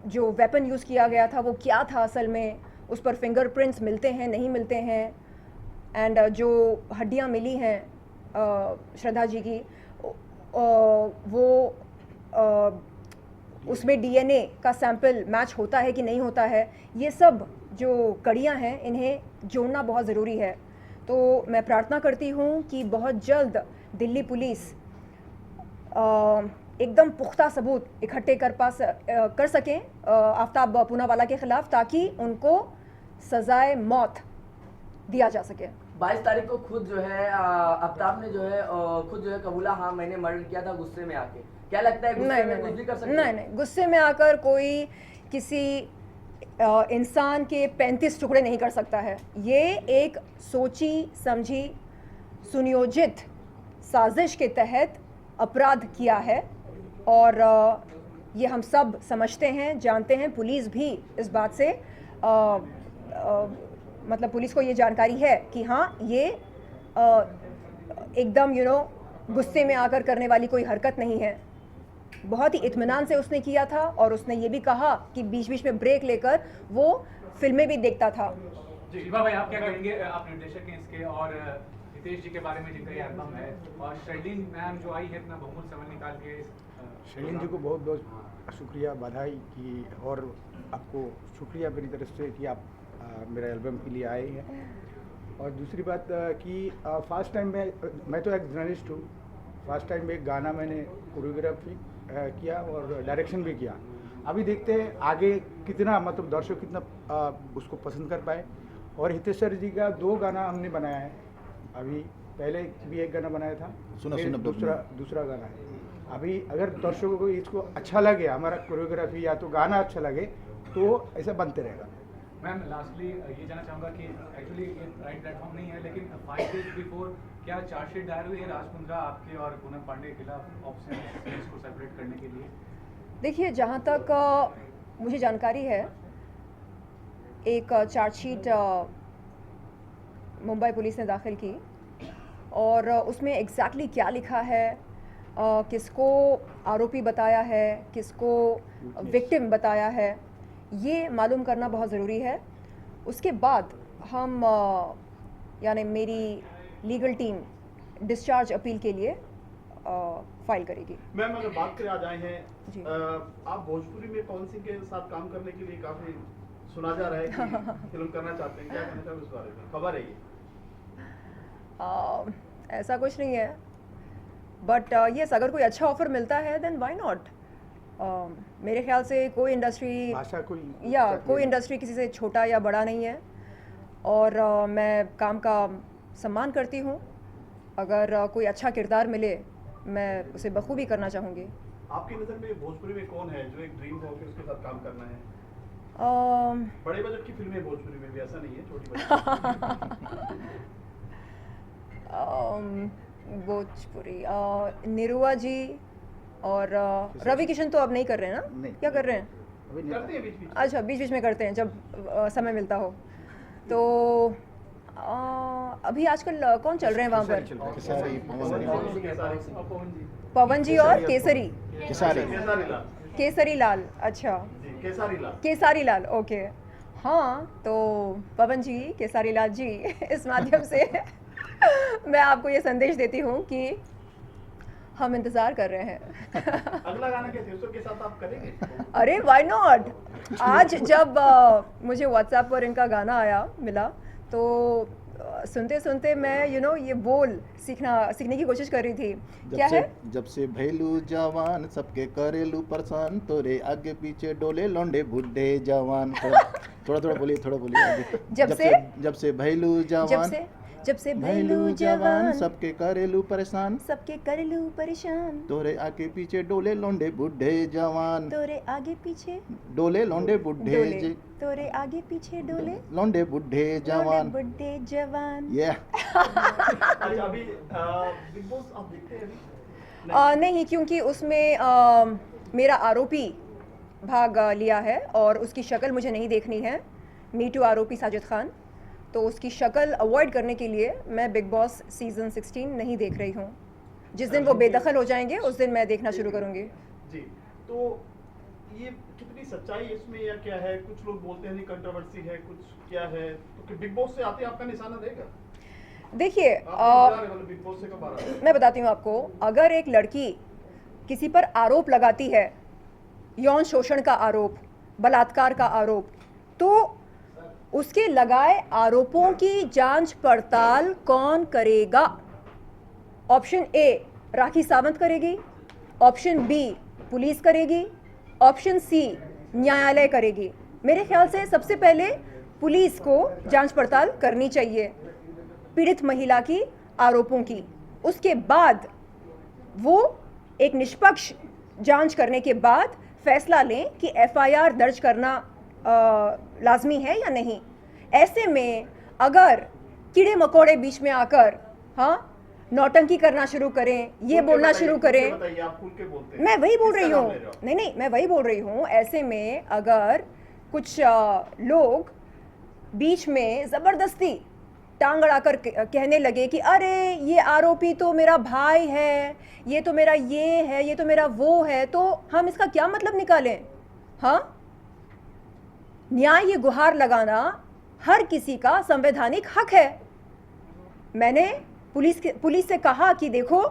जो वेपन यूज़ किया गया था वो क्या था असल में, उस पर फिंगरप्रिंट्स मिलते हैं नहीं मिलते हैं, एंड जो हड्डियां मिली हैं श्रद्धा जी की वो उसमें डीएनए का सैंपल मैच होता है कि नहीं होता है, ये सब जो कड़ियां हैं इन्हें जोड़ना बहुत ज़रूरी है। तो मैं प्रार्थना करती हूँ कि बहुत जल्द दिल्ली पुलिस एकदम पुख्ता सबूत इकट्ठे कर सकें आफ्ताब पूनावाला के ख़िलाफ़, ताकि उनको सज़ाए मौत दिया जा सके। 22 तारीख को खुद जो है आफ्ताब ने जो है खुद जो है कबूला, हाँ मैंने मर्डर किया था गुस्से में आके। क्या लगता है गुस्से में कुछ भी कर सकते हैं? नहीं, गुस्से में आकर कोई किसी इंसान के 35 टुकड़े नहीं कर सकता है। ये एक सोची समझी सुनियोजित साजिश के तहत अपराध किया है और ये हम सब समझते हैं, जानते हैं। पुलिस भी इस बात से मतलब पुलिस को ये जानकारी है कि हाँ ये एकदम गुस्से में आकर करने वाली कोई हरकत नहीं है। बहुत ही इत्मीनान से उसने किया था और उसने ये भी कहा कि बीच बीच में ब्रेक लेकर वो फिल्में भी देखता था। जी शिवा भाई, आप क्या कहेंगे? आप निर्देशक हैं इसके, और हितेश जी के बारे में जिनका ये एल्बम है, और शर्लिन मैम जो आई है इतना बहुमूल्य समय निकाल के। शर्लिन जी को बहुत बहुत शुक्रिया, बधाई की, और आपको शुक्रिया मेरी तरफ से कि आप मेरा एल्बम के लिए आए हैं। और दूसरी बात कि फर्स्ट टाइम मैं तो एक जर्नलिस्ट हूँ, फर्स्ट टाइम एक गाना मैंने कोरियोग्राफी किया और डायरेक्शन भी किया। अभी देखते हैं आगे कितना मतलब दर्शक कितना उसको पसंद कर पाए। और हितेश सर जी का 2 गाना हमने बनाया है, अभी पहले भी एक गाना बनाया था, फिर दूसरा गाना है। अभी अगर दर्शकों को इसको अच्छा लगे, हमारा कोरियोग्राफी या तो गाना अच्छा लगे, तो ऐसा बनते रहेगा। मैम लास्टली ये जानना चाहूँगा कि एक्चुअली ये राइट प्लेटफॉर्म नहीं है, लेकिन 5 डेज बिफोर क्या चार्जशीट दायर हुई है राज कुंद्रा आपके और पूनम पांडे के खिलाफ ऑप्शन को सेपरेट करने के लिए? देखिए, जहाँ तक मुझे जानकारी है, एक चार्जशीट मुंबई पुलिस ने दाखिल की और उसमें एग्जैक्टली क्या लिखा है, किसको आरोपी बताया है, किसको विक्टिम बताया है, ये मालूम करना बहुत ज़रूरी है। उसके बाद हम यानी मेरी लीगल टीम डिस्चार्ज अपील के लिए फाइल करेगी। मैम अगर बात करें, आज आए हैं आप भोजपुरी में पवन सिंह के साथ काम करने के लिए काफ़ी सुना जा रहा है कि फिल्म करना चाहते हैं, क्या कहना चाहोगे उस बारे में? खबर है ये? ऐसा कुछ नहीं है, बट यस, अगर कोई अच्छा ऑफर मिलता है देन व्हाई नॉट। मेरे ख्याल से कोई इंडस्ट्री किसी से छोटा या बड़ा नहीं है, और मैं काम का सम्मान करती हूँ। अगर कोई अच्छा किरदार मिले, मैं उसे बखूबी करना चाहूँगी। आपकी नज़र में भोजपुरी में कौन है जो एक ड्रीम हो कि उसके साथ काम करना है? बड़े बजट की फिल्में भोजपुरी में भी, ऐसा नहीं है छोटी बजट। भोजपुरी निरुआ जी और रवि किशन तो अब नहीं कर रहे हैं ना? क्या कर रहे हैं? करते हैं बीच-बीच। अच्छा, बीच बीच में करते हैं जब समय मिलता हो। तो अभी आजकल कौन चल रहे हैं वहाँ पर? पवन जी और केसरी लाल। अच्छा, केसरी लाल, ओके। हाँ, तो पवन जी, केसरी लाल जी, इस माध्यम से मैं आपको ये संदेश देती हूँ कि हम इंतज़ार कर रहे हैं। अगला गाना क्या तीसरों के साथ आप करेंगे? अरे व्हाई नॉट। आज जब मुझे व्हाट्सएप पर इनका गाना मिला, तो सुनते सुनते मैं ये बोल सीखने की कोशिश कर रही थी। क्या है? जब से भैलू जवान सबके करेलू परेशान, तोरे आगे पीछे डोले लौंडे बुढ़े जवान। थोड़ा बोलिए। जब से भैलू जवान सबके करेलू परेशान, तोरे आगे पीछे डोले लौंडे बुढ़े जवान, तोरे आगे पीछे डोले लौंडे बुढ़े तोरे आगे पीछे डोले लौंडे बुढ़े जवान। बुढ़े जवान। अच्छा, अभी बिग बॉस आप देखते हैं अभी? नहीं, क्योंकि उसमें मेरा आरोपी भाग लिया है और उसकी शक्ल मुझे नहीं देखनी है। मी टू आरोपी साजिद खान। तो उसकी शक्ल अवॉइड करने के लिए मैं बिग बॉस सीज़न 16 नहीं देख रही हूँ। जिस दिन वो बेदखल हो जाएंगे उस दिन मैं देखना शुरू करूँगी। जी, तो ये कितनी सच्चाई इसमें या क्या है? कुछ लोग बोलते हैं नहीं कंट्रोवर्सी है, कुछ क्या है, तो कि बिग बॉस से आते आपका निशाना रहेगा? देखिए बिग बॉस से कब आ रहा है? मैं बताती हूँ आपको, अगर एक लड़की किसी पर आरोप लगाती है, यौन शोषण का आरोप, बलात्कार का आरोप, तो उसके लगाए आरोपों की जांच पड़ताल कौन करेगा? ऑप्शन ए राखी सावंत करेगी, ऑप्शन बी पुलिस करेगी, ऑप्शन सी न्यायालय करेगी। मेरे ख्याल से सबसे पहले पुलिस को जांच पड़ताल करनी चाहिए पीड़ित महिला की आरोपों की। उसके बाद वो एक निष्पक्ष जांच करने के बाद फैसला लें कि एफआईआर दर्ज करना लाजमी है या नहीं। ऐसे में अगर कीड़े मकोड़े बीच में आकर नौटंकी करना शुरू करें, ये बोलना शुरू करें, मैं वही बोल रही हूँ, नहीं मैं वही बोल रही हूँ। ऐसे में अगर कुछ लोग बीच में ज़बरदस्ती टांग अड़ाकर कहने लगे कि अरे ये आरोपी तो मेरा भाई है, ये तो मेरा ये है, ये तो मेरा वो है, तो हम इसका क्या मतलब निकालें? न्याय ये गुहार लगाना हर किसी का संवैधानिक हक है। मैंने पुलिस से कहा कि देखो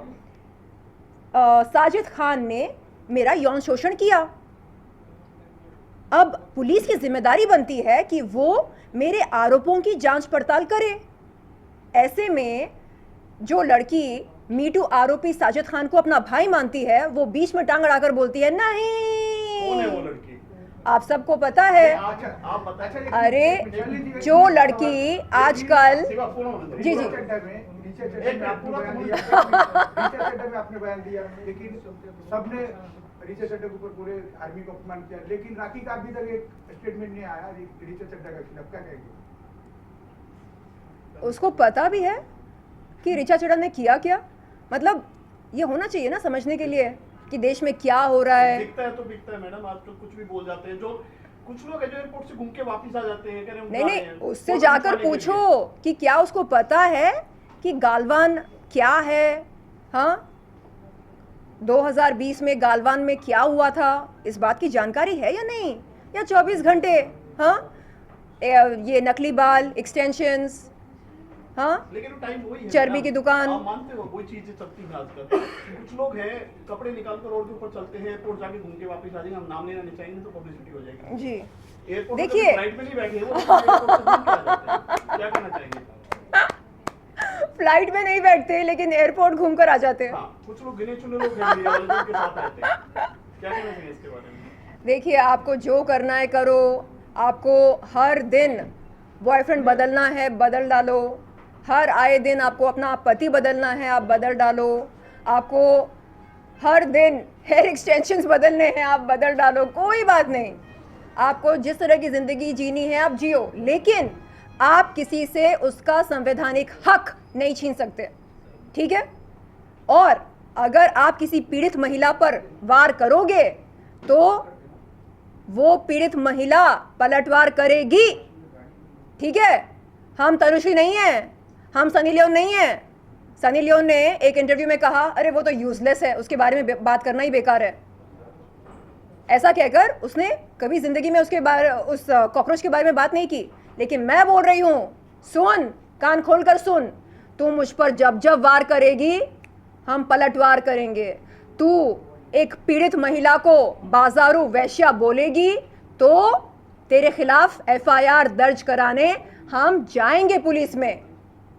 साजिद खान ने मेरा यौन शोषण किया। अब पुलिस की जिम्मेदारी बनती है कि वो मेरे आरोपों की जांच पड़ताल करे। ऐसे में जो लड़की मीटू आरोपी साजिद खान को अपना भाई मानती है, वो बीच में टांग अड़ाकर बोलती है नहीं। कौन है वो लड़की? आप सबको पता है। अरे जो लड़की आजकल जी आपने बयान दिया, लेकिन सबने ऋचा चड्ढा के ऊपर पूरे आर्मी को अपमान किया, लेकिन राखी का अभी तक एक स्टेटमेंट नहीं आया ऋचा चड्ढा के खिलाफ। क्या कहेंगे? उसको पता भी है कि ऋचा चड्ढा ने किया क्या? मतलब ये होना चाहिए ना समझने के लिए कि देश में क्या हो रहा है। दिखता है तो दिखता है मैडम, आजकल कुछ भी बोल जाते हैं। जो कुछ लोग है जो एयरपोर्ट से घूम के वापस आ जाते हैं, कह रहे हैं नहीं उससे जाकर पूछो कि क्या उसको पता है कि गालवान क्या है। 2020 में गालवान में क्या हुआ था, इस बात की जानकारी है या नहीं? या 24 घंटे ये नकली बाल, एक्सटेंशंस, लेकिन वो टाइम वही है, चर्बी की दुकान। आप मानते हो वही चीजें चलती हैं आजकल? कुछ लोग हैं कपड़े निकाल कर रोड के ऊपर चलते हैं, एयरपोर्ट जाके घूम के वापस आ जाएंगे। हम नाम लेना नहीं चाहेंगे तो पब्लिसिटी हो जाएगी। जी एयरपोर्ट देखिए फ्लाइट में नहीं बैठे वो क्या कहना चाहेंगे? फ्लाइट में नहीं बैठते लेकिन एयरपोर्ट घूम कर आ जाते हैं। कुछ लोग गिने चुने लोग हैं के साथ रहते हैं। क्या कहना चाहिए इसके बारे में? देखिए आपको जो करना है करो। आपको हर दिन बॉयफ्रेंड बदलना है, बदल डालो। हर आए दिन आपको अपना पति बदलना है, आप बदल डालो। आपको हर दिन हेयर एक्सटेंशंस बदलने हैं, आप बदल डालो। कोई बात नहीं, आपको जिस तरह की ज़िंदगी जीनी है आप जियो, लेकिन आप किसी से उसका संवैधानिक हक नहीं छीन सकते, ठीक है? और अगर आप किसी पीड़ित महिला पर वार करोगे तो वो पीड़ित महिला पलटवार करेगी, ठीक है? हम तनुश्री नहीं हैं, हम सनी लियोन नहीं हैं। सनी लियोन ने एक इंटरव्यू में कहा अरे वो तो यूजलेस है, उसके बारे में बात करना ही बेकार है। ऐसा कहकर उसने कभी जिंदगी में उसके बारे उस कॉकरोच के बारे में बात नहीं की। लेकिन मैं बोल रही हूँ, सुन, कान खोलकर सुन, तू मुझ पर जब जब वार करेगी हम पलटवार करेंगे। तू एक पीड़ित महिला को बाजारू वैश्या बोलेगी तो तेरे खिलाफ एफआईआर दर्ज कराने हम जाएंगे पुलिस में,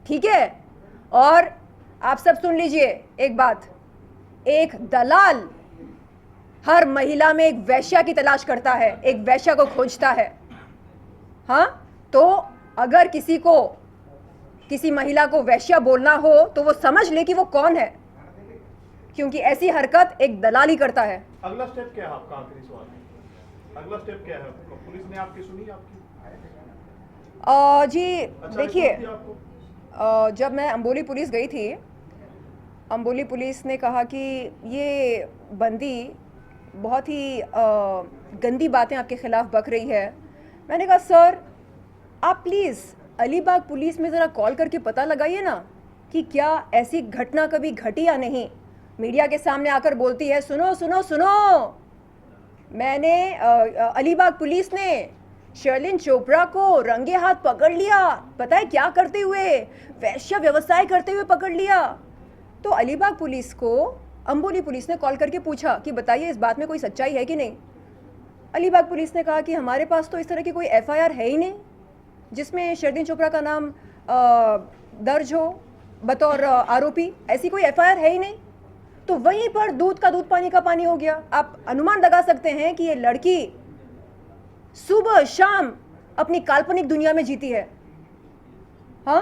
ठीक है? और आप सब सुन लीजिए एक बात, एक दलाल हर महिला में एक वैश्या की तलाश करता है, एक वैश्या को खोजता है। तो अगर किसी महिला को वैश्या बोलना हो तो वो समझ ले कि वो कौन है, क्योंकि ऐसी हरकत एक दलाल ही करता है। अगला स्टेप क्या है आपका? आखिरी सवाल, अगला स्टेप क्या है? पुलिस ने आपकी सुनी आपकी? जी देखिए, जब मैं अम्बोली पुलिस गई थी, अम्बोली पुलिस ने कहा कि ये बंदी बहुत ही गंदी बातें आपके ख़िलाफ़ बक रही है। मैंने कहा सर आप प्लीज़ अलीबाग पुलिस में ज़रा कॉल करके पता लगाइए ना कि क्या ऐसी घटना कभी घटी या नहीं। मीडिया के सामने आकर बोलती है सुनो सुनो सुनो, मैंने अलीबाग पुलिस ने शर्लिन चोपड़ा को रंगे हाथ पकड़ लिया, पता है क्या करते हुए, वैश्य व्यवसाय करते हुए पकड़ लिया। तो अलीबाग पुलिस को अंबोली पुलिस ने कॉल करके पूछा कि बताइए इस बात में कोई सच्चाई है कि नहीं। अलीबाग पुलिस ने कहा कि हमारे पास तो इस तरह की कोई एफआईआर है ही नहीं जिसमें शर्लिन चोपड़ा का नाम दर्ज हो बतौर आरोपी, ऐसी कोई एफआईआर है ही नहीं। तो वहीं पर दूध का दूध पानी का पानी हो गया। आप अनुमान लगा सकते हैं कि ये लड़की सुबह शाम अपनी काल्पनिक दुनिया में जीती है। हाँ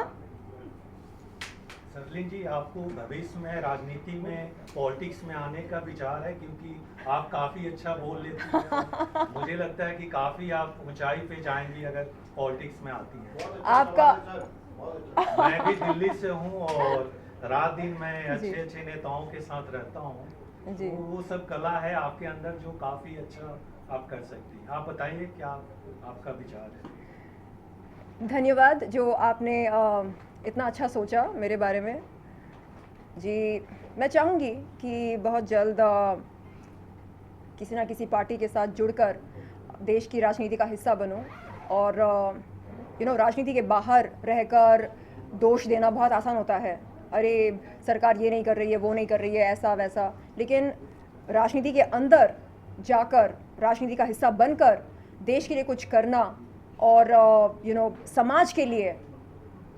शर्लिन जी, आपको भविष्य में राजनीति में पॉलिटिक्स में आने का विचार है? क्योंकि आप काफ़ी अच्छा बोल लेती हैं। मुझे लगता है कि काफ़ी आप ऊंचाई पे जाएंगी अगर पॉलिटिक्स में आती हैं। आपका मैं भी दिल्ली से हूँ और रात दिन मैं अच्छे अच्छे नेताओं के साथ रहता हूँ, तो वो सब कला है आपके अंदर जो काफ़ी अच्छा आप कर सकती हैं। आप बताइए क्या आपका विचार है? धन्यवाद जो आपने इतना अच्छा सोचा मेरे बारे में जी। मैं चाहूँगी कि बहुत जल्द किसी ना किसी पार्टी के साथ जुड़कर देश की राजनीति का हिस्सा बनूं और राजनीति के बाहर रहकर दोष देना बहुत आसान होता है, अरे सरकार ये नहीं कर रही है, वो नहीं कर रही है, ऐसा वैसा। लेकिन राजनीति के अंदर जाकर राजनीति का हिस्सा बनकर देश के लिए कुछ करना और समाज के लिए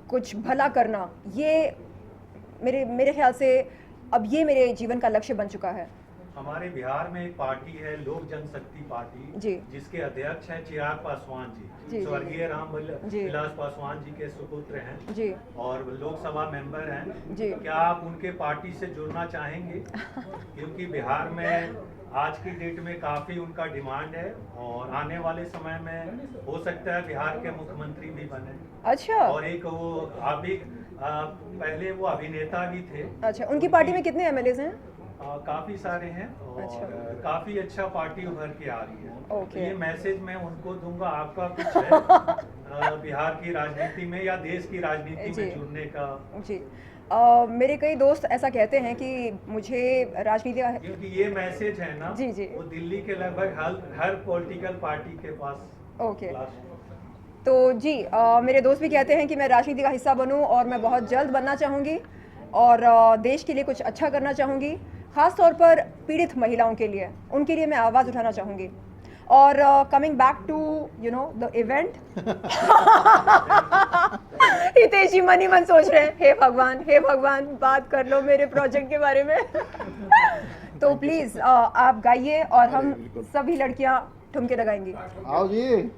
कुछ भला करना, ये मेरे ख्याल से अब ये मेरे जीवन का लक्ष्य बन चुका है। हमारे बिहार में एक पार्टी है लोक जनशक्ति पार्टी जी, जिसके अध्यक्ष हैं चिराग पासवान जी, स्वर्गीय राम विलास पासवान जी के सुपुत्र हैं जी, और लोकसभा मेंबर हैं जी। क्या आप उनके पार्टी से जुड़ना चाहेंगे? क्योंकि बिहार में आज की डेट में काफी उनका डिमांड है और आने वाले समय में हो सकता है बिहार के मुख्यमंत्री भी बने। अच्छा। और एक वो अभी पहले वो अभिनेता भी थे। अच्छा, उनकी पार्टी में कितने एमएलएज हैं? काफी सारे हैं और काफी अच्छा पार्टी उभर के आ रही है। तो ये मैसेज मैं उनको दूंगा। आपका कुछ है बिहार की राजनीति में या देश की राजनीति में जुड़ने का? जी, मेरे कई दोस्त ऐसा कहते हैं कि मुझे राजनीति का, क्योंकि ये मैसेज है ना जी जी, वो दिल्ली के लगभग हर पॉलिटिकल पार्टी के पास। ओके, तो जी मेरे दोस्त भी कहते हैं कि मैं राजनीति का हिस्सा बनूं और मैं बहुत जल्द बनना चाहूँगी और देश के लिए कुछ अच्छा करना चाहूँगी, ख़ास तौर पर पीड़ित महिलाओं के लिए, उनके लिए मैं आवाज़ उठाना चाहूँगी। और coming back to the event, Hitesh ji मन ही मन सोच रहे हैं, हे भगवान बात कर लो मेरे प्रोजेक्ट के बारे में। तो प्लीज़ आप गाइए और हम सभी लड़कियां ठुमके लगाएंगी। आओ जी।